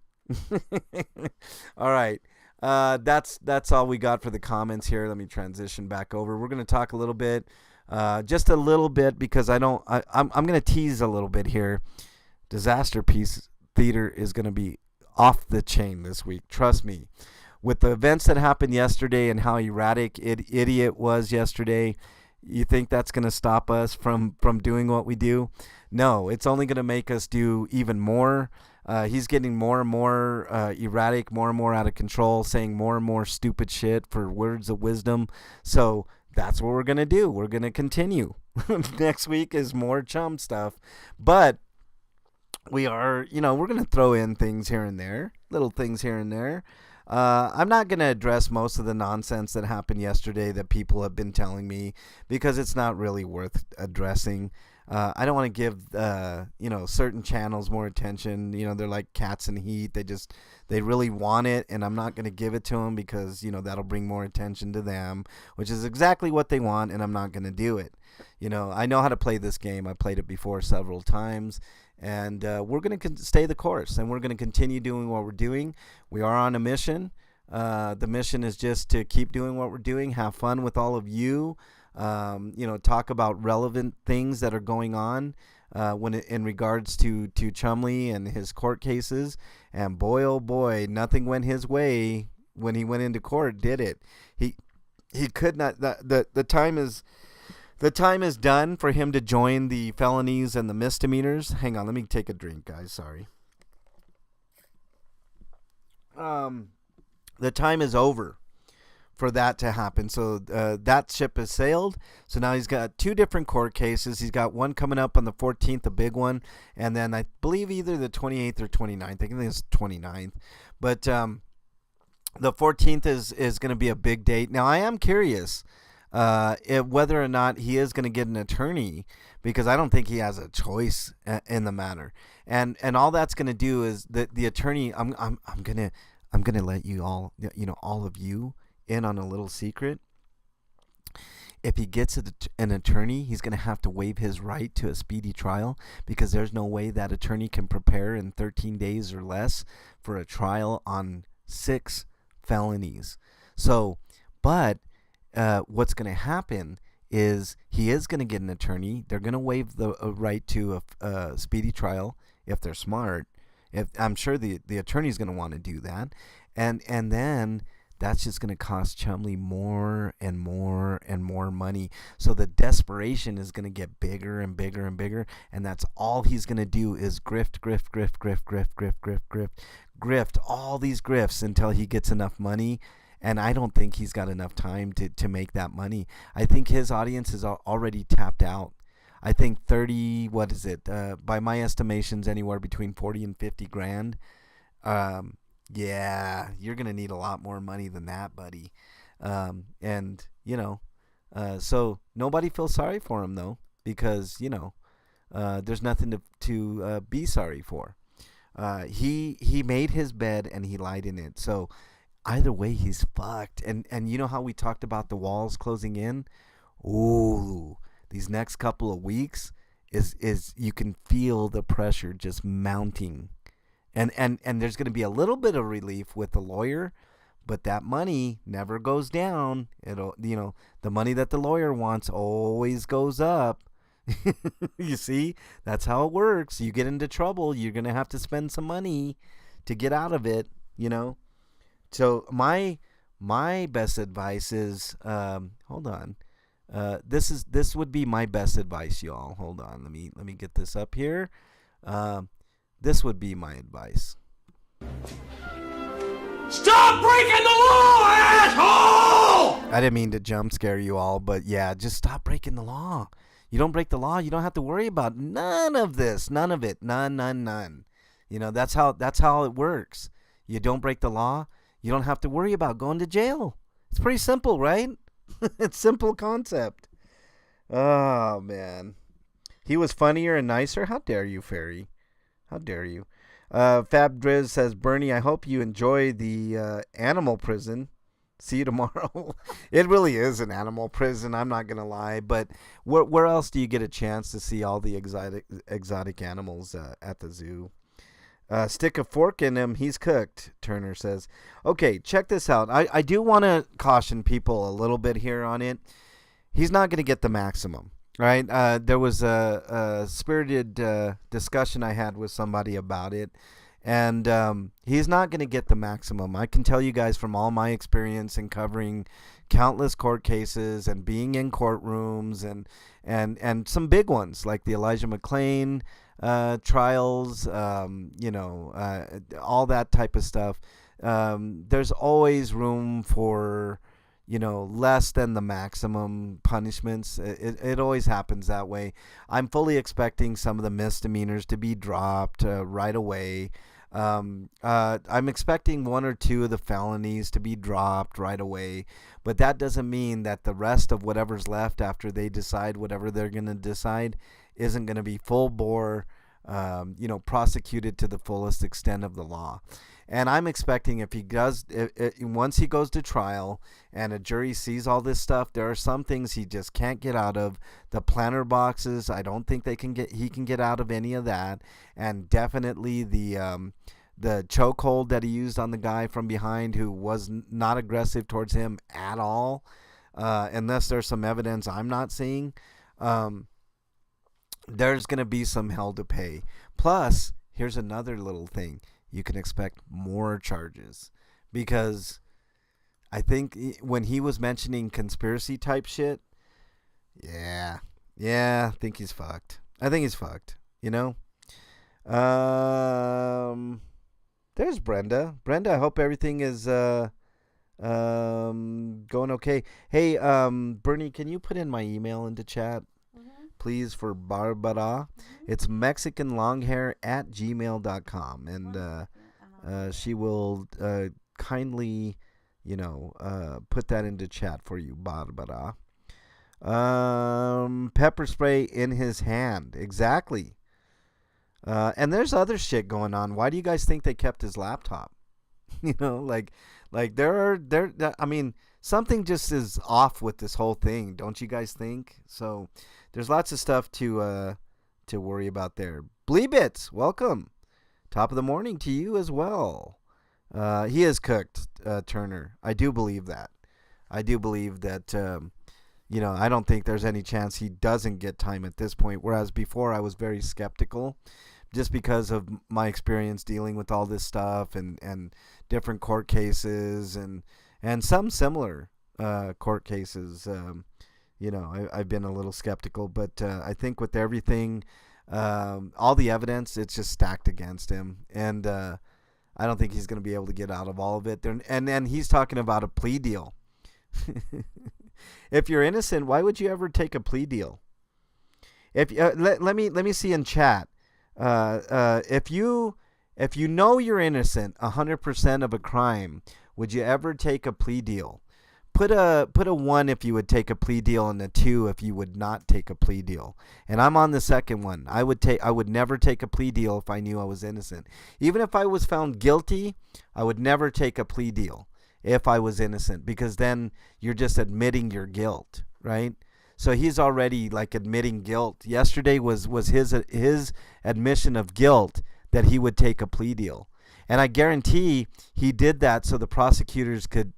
All right. That's all we got for the comments here. Let me transition back over. We're going to talk a little bit, just a little bit, because I'm going to tease a little bit here. Disasterpiece Theater is going to be off the chain this week. Trust me. With the events that happened yesterday and how erratic idiot was yesterday, you think that's going to stop us from doing what we do? No, it's only going to make us do even more. He's getting more and more erratic, more and more out of control, saying more and more stupid shit for words of wisdom. So that's what we're going to do. We're going to continue. Next week is more chum stuff. But we are, you know, we're going to throw in things here and there, little things here and there. I'm not going to address most of the nonsense that happened yesterday that people have been telling me because it's not really worth addressing. I don't want to give, certain channels more attention. You know, they're like cats in heat. They really want it, and I'm not going to give it to them because, you know, that'll bring more attention to them, which is exactly what they want, and I'm not going to do it. You know, I know how to play this game. I played it before several times, and we're going to stay the course, and we're going to continue doing what we're doing. We are on a mission. The mission is just to keep doing what we're doing, have fun with all of you, talk about relevant things that are going on in regards to Chumley and his court cases. And boy, oh boy, nothing went his way when he went into court, did it? He could not. The time is done for him to join the felonies and the misdemeanors. Hang on, let me take a drink, guys. Sorry. The time is over for that to happen. So that ship has sailed. So now he's got two different court cases. He's got one coming up on the 14th, a big one, and then I believe either the 28th or 29th. I think it's 29th. But the 14th is going to be a big date. Now, I am curious whether or not he is going to get an attorney, because I don't think he has a choice in the matter. And all that's going to do is that the attorney, I'm going to let you all, all of you in on a little secret. If he gets an attorney, he's going to have to waive his right to a speedy trial, because there's no way that attorney can prepare in 13 days or less for a trial on 6 felonies. So, but what's going to happen is he is going to get an attorney. They're going to waive the right to a speedy trial if they're smart. I'm sure the attorney's going to want to do that. And then that's just going to cost Chumley more and more and more money. So the desperation is going to get bigger and bigger and bigger, and that's all he's going to do is grift, grift, grift, grift, grift, grift, grift, grift, grift, all these grifts until he gets enough money. And I don't think he's got enough time to make that money. I think his audience is already tapped out. I think 30, what is it? By my estimations, anywhere between 40 and 50 grand. Yeah, you're going to need a lot more money than that, buddy. And, so nobody feels sorry for him, though, because, there's nothing to be sorry for. He made his bed and he lied in it. So either way, he's fucked. And you know how we talked about the walls closing in? Ooh. These next couple of weeks is you can feel the pressure just mounting. And there's going to be a little bit of relief with the lawyer, but that money never goes down. It'll, the money that the lawyer wants always goes up. You see, that's how it works. You get into trouble, you're going to have to spend some money to get out of it, So my best advice is, hold on. This would be my best advice, y'all. Hold on, let me get this up here. This would be my advice. Stop breaking the law, asshole! I didn't mean to jump scare you all, but yeah, just stop breaking the law. You don't break the law, you don't have to worry about none of this, none of it, none. That's how it works. You don't break the law, you don't have to worry about going to jail. It's pretty simple, right? It's simple concept. Oh, man. He was funnier and nicer? How dare you, Fairy? How dare you? Fab Driz says, Bernie, I hope you enjoy the animal prison. See you tomorrow. It really is an animal prison, I'm not going to lie. But where else do you get a chance to see all the exotic animals at the zoo? Stick a fork in him, he's cooked, Turner says. Okay, check this out. I do want to caution people a little bit here on it. He's not going to get the maximum, right? There was a spirited discussion I had with somebody about it, and he's not going to get the maximum. I can tell you guys from all my experience in covering countless court cases and being in courtrooms and some big ones like the Elijah McClain trials, all that type of stuff. There's always room for, less than the maximum punishments. It always happens that way. I'm fully expecting some of the misdemeanors to be dropped right away. I'm expecting one or two of the felonies to be dropped right away, but that doesn't mean that the rest of whatever's left after they decide whatever they're going to decide isn't going to be full bore, prosecuted to the fullest extent of the law. And I'm expecting if he does, once he goes to trial and a jury sees all this stuff, there are some things he just can't get out of. The planter boxes, I don't think he can get out of any of that. And definitely the chokehold that he used on the guy from behind who was not aggressive towards him at all, unless there's some evidence I'm not seeing. There's going to be some hell to pay. Plus, here's another little thing. You can expect more charges because I think when he was mentioning conspiracy type shit, I think he's fucked. There's Brenda. Brenda, I hope everything is going okay. Hey, Bernie, can you put in my email into chat? Please, for Barbara. It's mexicanlonghair@gmail.com, and she will kindly, put that into chat for you, Barbara. Pepper spray in his hand, exactly. And there's other shit going on. Why do you guys think they kept his laptop? Like I mean, something just is off with this whole thing, don't you guys think? So there's lots of stuff to worry about there. Bleebits, welcome. Top of the morning to you as well. He is cooked, Turner. I do believe that. I don't think there's any chance he doesn't get time at this point, whereas before I was very skeptical just because of my experience dealing with all this stuff and different court cases and and some similar court cases. I've been a little skeptical, but I think with everything, all the evidence, it's just stacked against him, and I don't think he's going to be able to get out of all of it. And then he's talking about a plea deal. If you're innocent, why would you ever take a plea deal? If let me see in chat. If you know you're innocent 100% of a crime, would you ever take a plea deal? Put a 1 if you would take a plea deal, and a 2 if you would not take a plea deal. And I'm on the second one. I would never take a plea deal if I knew I was innocent. Even if I was found guilty, I would never take a plea deal if I was innocent, because then you're just admitting your guilt, right? So he's already like admitting guilt. Yesterday was his admission of guilt that he would take a plea deal. And I guarantee he did that so the prosecutors could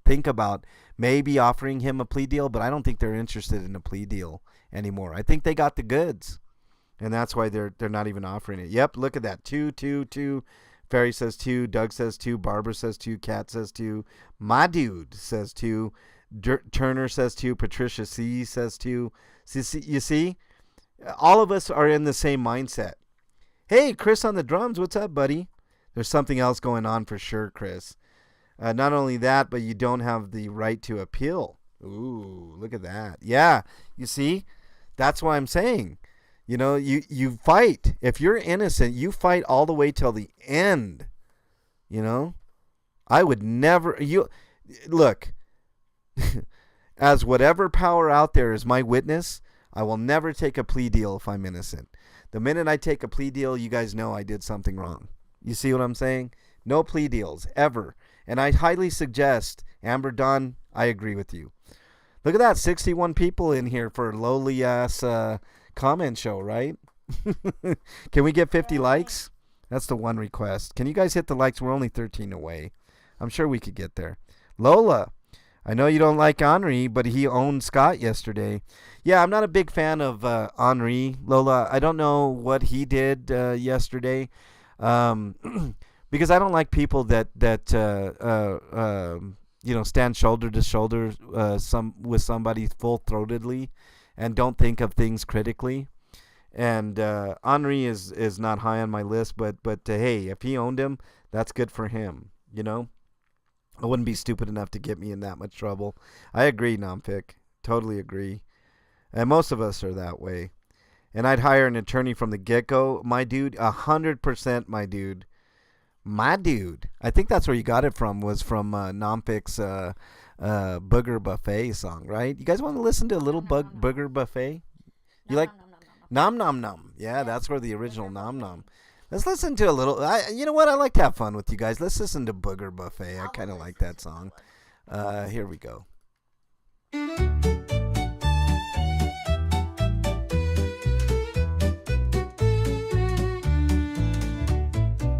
think about maybe offering him a plea deal, but I don't think they're interested in a plea deal anymore. I think they got the goods, and that's why they're not even offering it. Yep, look at that. 2, 2, 2. Ferry says 2. Doug says 2. Barbara says 2. Kat says 2. My dude says 2. Turner says 2. Patricia C says 2. You see? All of us are in the same mindset. Hey, Chris on the drums. What's up, buddy? There's something else going on for sure, Chris. Not only that, but you don't have the right to appeal. Ooh, look at that. Yeah, you see? That's why I'm saying, you fight. If you're innocent, you fight all the way till the end. I would never... Look, as whatever power out there is my witness, I will never take a plea deal if I'm innocent. The minute I take a plea deal, you guys know I did something wrong. You see what I'm saying? No plea deals, ever. And I highly suggest, Amber Dawn, I agree with you. Look at that, 61 people in here for a lowly-ass comment show, right? Can we get 50 likes? That's the one request. Can you guys hit the likes? We're only 13 away. I'm sure we could get there. Lola, I know you don't like Henri, but he owned Scott yesterday. Yeah, I'm not a big fan of Henri, Lola. I don't know what he did yesterday. Because I don't like people that stand shoulder to shoulder with somebody full-throatedly and don't think of things critically. And Henri is not high on my list, but hey, if he owned him, that's good for him. I wouldn't be stupid enough to get me in that much trouble. I agree, Nomfic. Totally agree. And most of us are that way. And I'd hire an attorney from the get-go. My dude, 100% my dude. My dude. I think that's where you got it from, was from Nomfic's Booger Buffet song, right? You guys want to listen to a little Booger Buffet? You like Nom Nom Nom. Yeah, that's where the original Nom Nom. Let's listen to a little. You know what? I like to have fun with you guys. Let's listen to Booger Buffet. I kind of like that song. Here we go.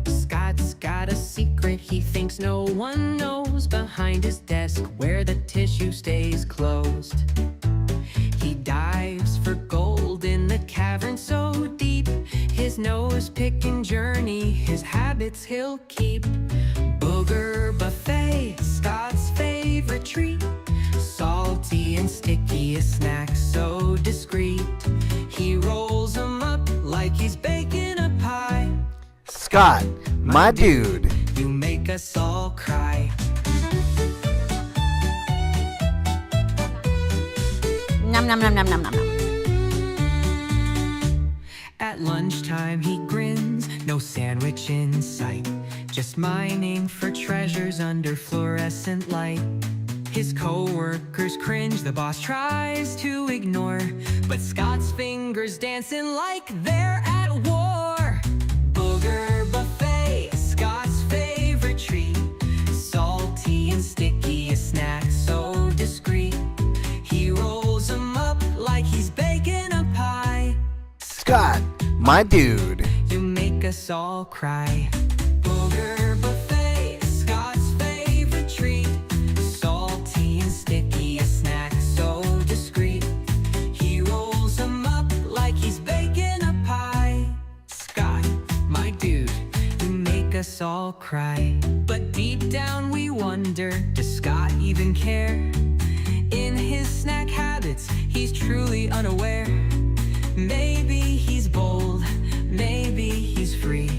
Scott's got a secret he thinks no one knows. Behind his desk where the tissue stays closed, he dives for gold in the cavern so deep. His nose-picking journey, his habits he'll keep. Booger Buffet, Scott's favorite treat. Salty and sticky, a snack so discreet. He rolls them up like he's baking a pie. Scott, my dude. You make us all cry. Nom nom nom nom nom nom nom. At lunchtime he grins, no sandwich in sight. Just mining for treasures under fluorescent light. His co-workers cringe, the boss tries to ignore, but Scott's fingers dancing like they're at war. Booger Buffet, Scott's favorite treat. Salty and sticky, a snack so discreet. He rolls them up like he's baking a pie. Scott, my dude. You make us all cry. Booger Buffet, Scott's favorite treat. Salty and sticky, a snack so discreet. He rolls them up like he's baking a pie. Scott, my dude, you make make us all cry. But deep down we wonder, does Scott even care? In his snack habits, he's truly unaware. Maybe he's bold, maybe he's free,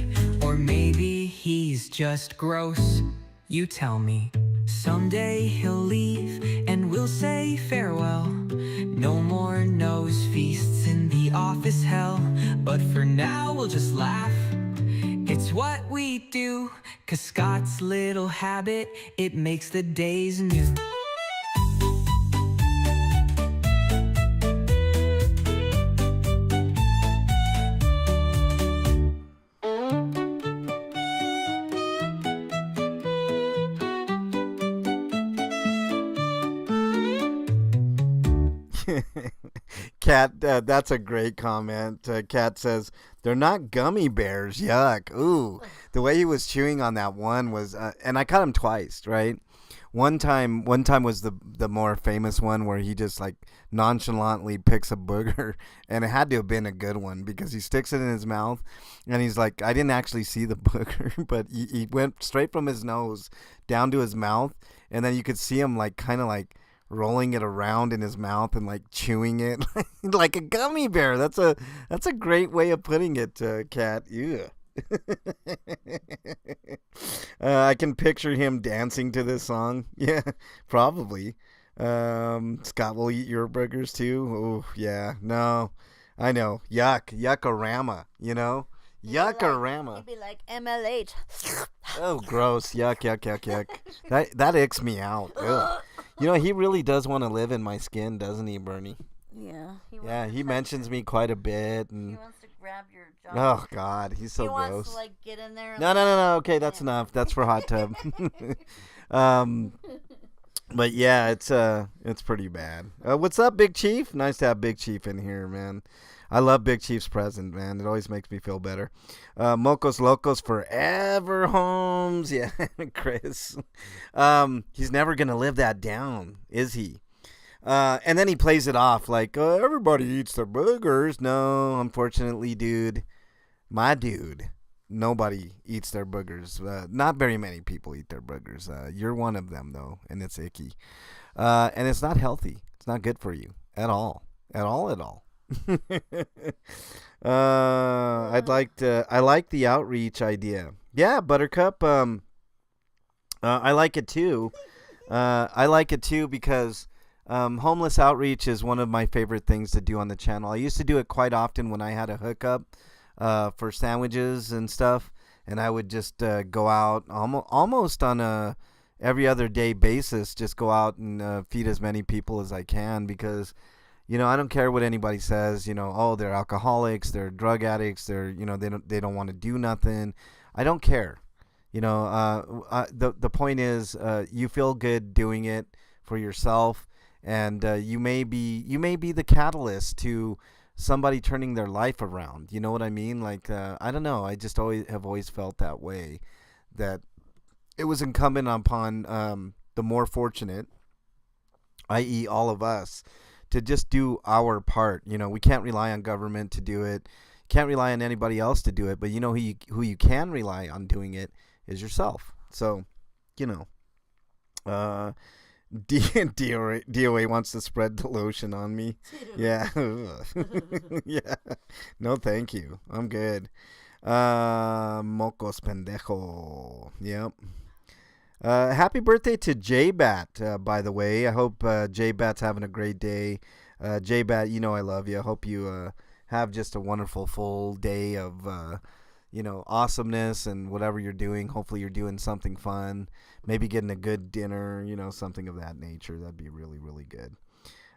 or maybe he's just gross. You tell me. Someday he'll leave and we'll say farewell. No more nose feasts in the office hell. But for now we'll just laugh. It's what we do, 'cause Scott's little habit, it makes the days new. Cat, that's a great comment. Cat says, they're not gummy bears. Yuck. Ooh. The way he was chewing on that one was, and I caught him twice, right? One time was the more famous one where he just like nonchalantly picks a booger, and it had to have been a good one because he sticks it in his mouth, and he's like, I didn't actually see the booger, but he went straight from his nose down to his mouth, and then you could see him like kind of like rolling it around in his mouth and like chewing it like a gummy bear. That's a great way of putting it, Cat. Yeah. I can picture him dancing to this song. Yeah, probably. Scott will eat your burgers too. Oh yeah, no, I know. Yuckorama. You know, yuckorama. He'd be like MLH. Oh, gross. Yuck. That icks me out. Ugh. You know, he really does want to live in my skin, doesn't he, Bernie? Yeah. He mentions me quite a bit, and He wants to grab your jaw. oh God, he's so he gross. wants to like get in there. And No. Okay, that's enough. That's for hot tub. But yeah, it's pretty bad. What's up, Big Chief? Nice to have Big Chief in here, man. I love Big Chief's present, man. It always makes me feel better. Mocos Locos forever, Holmes. Yeah, Chris. He's never going to live that down, is he? And then he plays it off like, everybody eats their burgers. No, unfortunately, dude. My dude. Nobody eats their boogers. Not very many people eat their boogers. You're one of them, though, and it's icky. And it's not healthy. It's not good for you at all. At all. I like the outreach idea. Yeah, Buttercup. I like it too. I like it too because homeless outreach is one of my favorite things to do on the channel. I used to do it quite often when I had a hookup for sandwiches and stuff, and I would just go out almost on a every other day basis, just go out and feed as many people as I can because, you know, I don't care what anybody says, you know, oh, they're alcoholics, they're drug addicts, they're, you know, they don't want to do nothing. I don't care. You know, the point is, you feel good doing it for yourself, and you may be the catalyst to somebody turning their life around. You know what I mean? Like, I don't know. I just always felt that way, that it was incumbent upon the more fortunate, i.e. all of us, to just do our part. You know, we can't rely on government to do it. Can't rely on anybody else to do it. But you know who you can rely on doing it is yourself. So, you know, DOA wants to spread the lotion on me. Yeah. Yeah. No, thank you. I'm good. Mocos pendejo. Yep. Happy birthday to J-Bat, by the way. I hope J-Bat's having a great day. J-Bat, you know I love you. I hope you have just a wonderful full day of, you know, awesomeness and whatever you're doing. Hopefully you're doing something fun. Maybe getting a good dinner, you know, something of that nature. That'd be really, really good.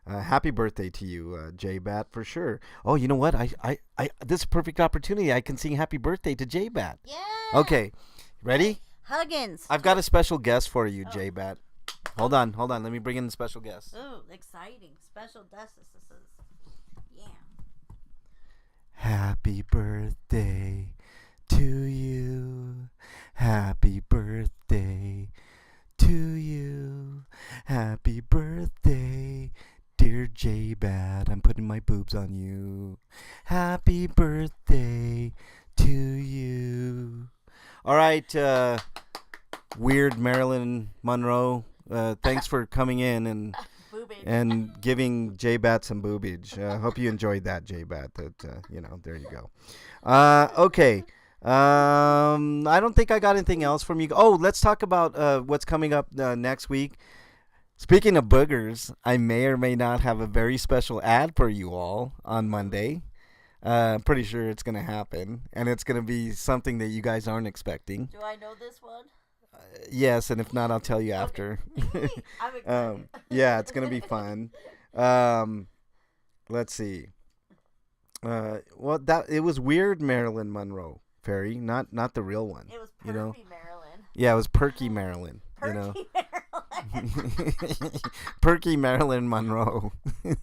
Happy birthday to you, J-Bat, for sure. Oh, you know what? I this is a perfect opportunity. I can sing happy birthday to J-Bat. Yeah. Okay. Ready? Huggins. I've got a special guest for you, J-Bat. Hold on. Let me bring in the special guest. Oh, exciting. Special guests. Yeah. Happy birthday to you. Happy birthday to you. Happy birthday, dear J-Bat. I'm putting my boobs on you. Happy birthday to you. All right, weird Marilyn Monroe. Thanks for coming in and giving J-Bat some boobage. Hope you enjoyed that, J-Bat. There you go. Okay. I don't think I got anything else from you. Oh, let's talk about what's coming up next week. Speaking of boogers, I may or may not have a very special ad for you all on Monday. Pretty sure it's going to happen, and it's going to be something that you guys aren't expecting. Do I know this one? Yes, and if not, I'll tell you after. I'm excited. Yeah, it's going to be fun. Let's see. It was weird Marilyn Monroe, Fairy, not the real one. It was Perky Marilyn. Yeah, it was Perky Marilyn. Perky Marilyn. Perky Marilyn Monroe. She's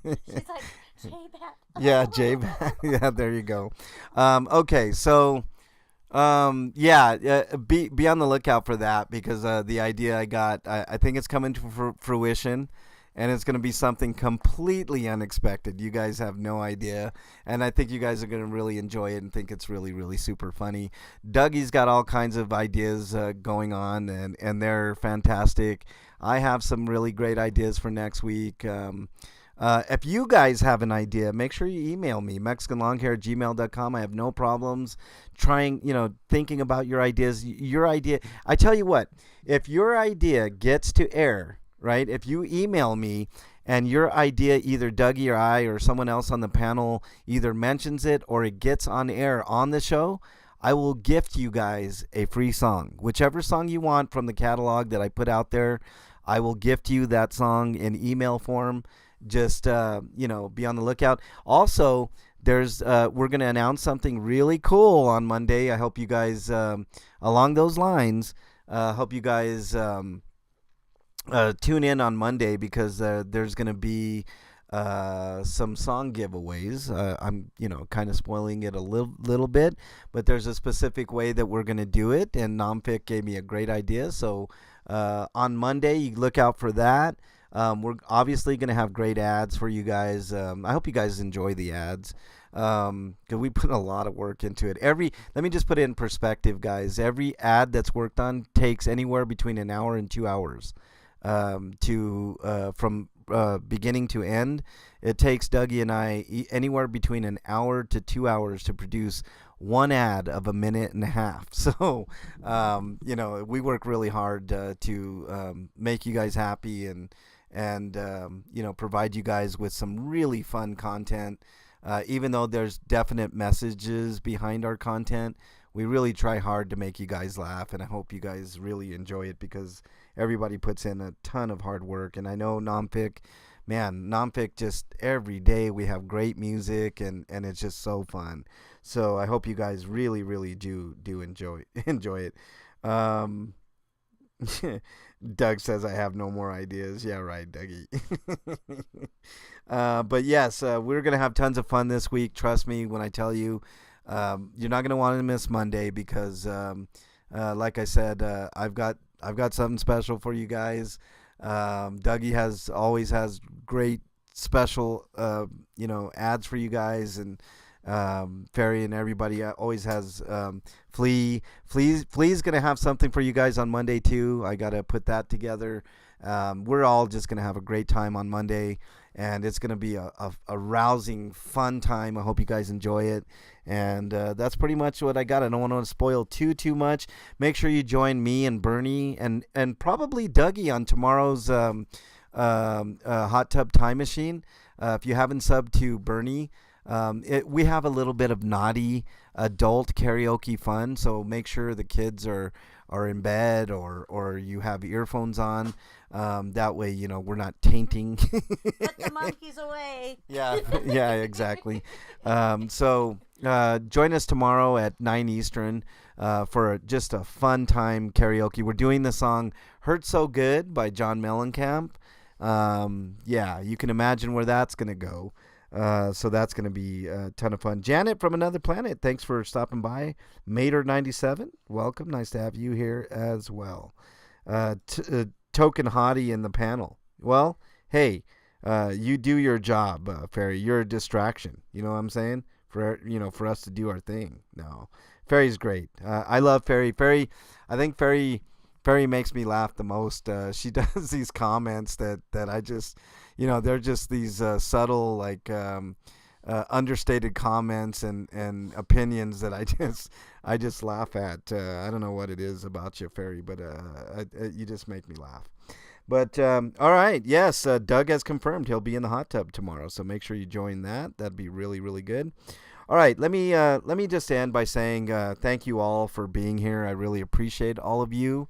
like, J-Bat. Yeah, J-Bat. Yeah, there you go. Okay, so be on the lookout for that, because the idea I got, I think it's coming to fruition, and it's going to be something completely unexpected. You guys have no idea, and I think you guys are going to really enjoy it and think it's really, really super funny. Dougie's got all kinds of ideas going on, and they're fantastic. I have some really great ideas for next week. If you guys have an idea, make sure you email me, MexicanLonghair@gmail.com. I have no problems thinking about your ideas. Your idea, I tell you what, if your idea gets to air, right, if you email me and your idea, either Dougie or I or someone else on the panel either mentions it or it gets on air on the show, I will gift you guys a free song. Whichever song you want from the catalog that I put out there, I will gift you that song in email form. Just, be on the lookout. Also, we're going to announce something really cool on Monday. I hope you guys, along those lines, hope you guys tune in on Monday, because there's going to be some song giveaways. I'm, kind of spoiling it a little bit, but there's a specific way that we're going to do it, and Nomfic gave me a great idea. So on Monday, you look out for that. We're obviously going to have great ads for you guys. I hope you guys enjoy the ads, because we put a lot of work into it. Let me just put it in perspective, guys. Every ad that's worked on takes anywhere between an hour and 2 hours from beginning to end. It takes Dougie and I anywhere between an hour to 2 hours to produce one ad of a minute and a half. So, we work really hard to make you guys happy and provide you guys with some really fun content. Even though there's definite messages behind our content, we really try hard to make you guys laugh, and I hope you guys really enjoy it, because everybody puts in a ton of hard work. And I know Nomfic, just every day we have great music, and it's just so fun. So I hope you guys really, really do enjoy it. Doug says I have no more ideas. Yeah, right, Dougie. But yes, we're going to have tons of fun this week. Trust me when I tell you, you're not going to want to miss Monday, because like I said, I've got something special for you guys. Dougie always has great special ads for you guys, and Ferry and everybody always has Flea's gonna have something for you guys on Monday too. I gotta put that together. We're all just gonna have a great time on Monday, and it's gonna be a rousing, fun time. I hope you guys enjoy it, and that's pretty much what I got. I don't want to spoil too much. Make sure you join me and Bernie and probably Dougie on tomorrow's Hot Tub Time Machine. If you haven't subbed to Bernie, we have a little bit of naughty adult karaoke fun, so make sure the kids are in bed or you have earphones on. That way, we're not tainting. Put the monkeys away. Yeah, exactly. So join us tomorrow at 9 Eastern for just a fun time karaoke. We're doing the song "Hurt So Good" by John Mellencamp. You can imagine where that's going to go. So that's going to be a ton of fun. Janet from Another Planet, thanks for stopping by. Mater97, welcome. Nice to have you here as well. Token Hottie in the panel. Well, hey, you do your job, Ferry. You're a distraction. You know what I'm saying? For us to do our thing. No. Fairy's great. I love Fairy. Fairy, I think Fairy makes me laugh the most. She does these comments that I just, they're just these subtle, like understated comments and opinions that I just laugh at. I don't know what it is about you, Fairy, but you just make me laugh. But all right, yes, Doug has confirmed he'll be in the hot tub tomorrow, so make sure you join that. That'd be really, really good. All right, let me just end by saying thank you all for being here. I really appreciate all of you.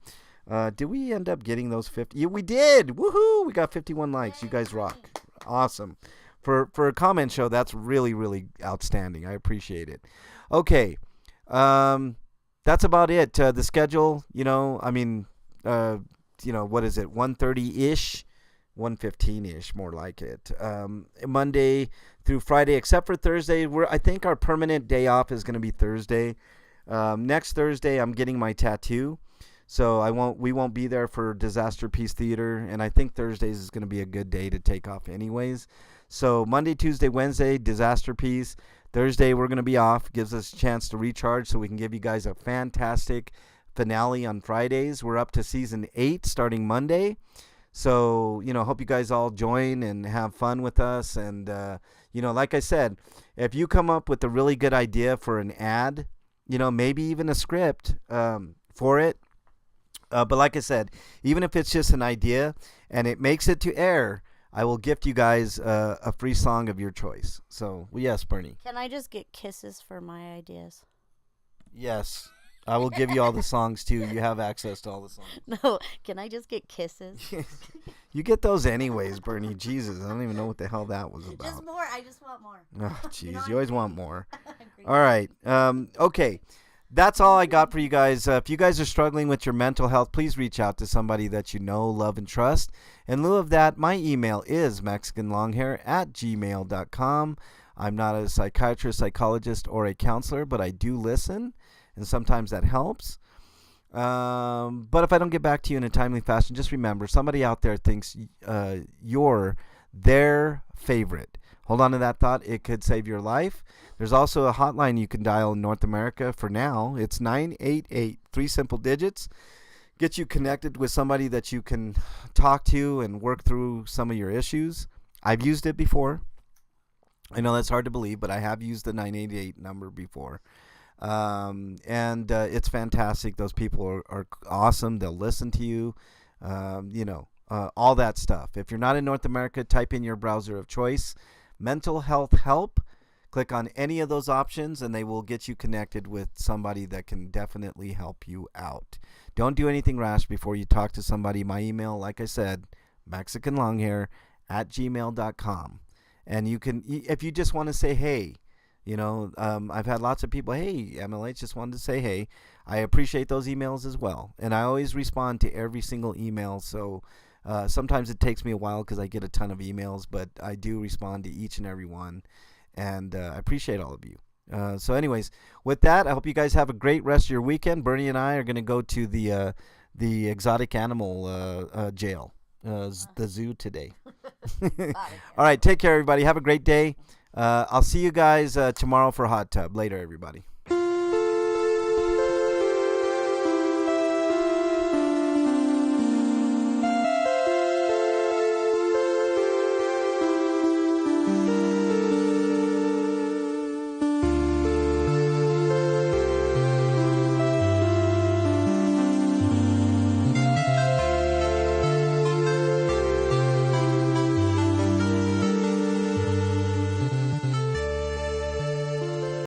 Did we end up getting those 50? Yeah, we did. Woohoo! We got 51 likes. You guys rock. Awesome. For a comment show, that's really, really outstanding. I appreciate it. Okay, that's about it. The schedule, what is it? 1:30-ish, 1:15-ish, more like it. Monday through Friday, except for Thursday. I think our permanent day off is going to be Thursday. Next Thursday, I'm getting my tattoo, so we won't be there for Disasterpiece Theater, and I think Thursdays is going to be a good day to take off anyways. So Monday, Tuesday, Wednesday, Disasterpiece. Thursday, we're going to be off. Gives us a chance to recharge so we can give you guys a fantastic finale on Fridays. We're up to season 8 starting Monday. So, hope you guys all join and have fun with us. And, like I said, if you come up with a really good idea for an ad, maybe even a script for it. But like I said, even if it's just an idea and it makes it to air, I will gift you guys a free song of your choice. So, yes, Bernie. Can I just get kisses for my ideas? Yes. I will give you all the songs, too. You have access to all the songs. No, can I just get kisses? You get those anyways, Bernie. Jesus, I don't even know what the hell that was about. Just more. I just want more. Oh, jeez. You always want more. All right. Okay. That's all I got for you guys. If you guys are struggling with your mental health, please reach out to somebody that you know, love, and trust. In lieu of that, my email is mexicanlonghair@gmail.com. I'm not a psychiatrist, psychologist, or a counselor, but I do listen, and sometimes that helps. But if I don't get back to you in a timely fashion, just remember, somebody out there thinks you're their favorite. Hold on to that thought. It could save your life. There's also a hotline you can dial in North America for now. It's 988, 3 simple digits. Get you connected with somebody that you can talk to and work through some of your issues. I've used it before. I know that's hard to believe, but I have used the 988 number before. And it's fantastic. Those people are awesome. They'll listen to you, all that stuff. If you're not in North America, type in your browser of choice, mental health help. Click on any of those options, and they will get you connected with somebody that can definitely help you out. Don't do anything rash before you talk to somebody. My email, like I said, mexicanlonghair@gmail.com. And you can, if you just want to say hey, I've had lots of people, hey, MLH, just wanted to say hey. I appreciate those emails as well. And I always respond to every single email. So sometimes it takes me a while because I get a ton of emails, but I do respond to each and every one. And I appreciate all of you. So anyways, with that, I hope you guys have a great rest of your weekend. Bernie and I are going to go to the exotic animal jail, the zoo today. All right, take care, everybody. Have a great day. I'll see you guys tomorrow for Hot Tub. Later, everybody.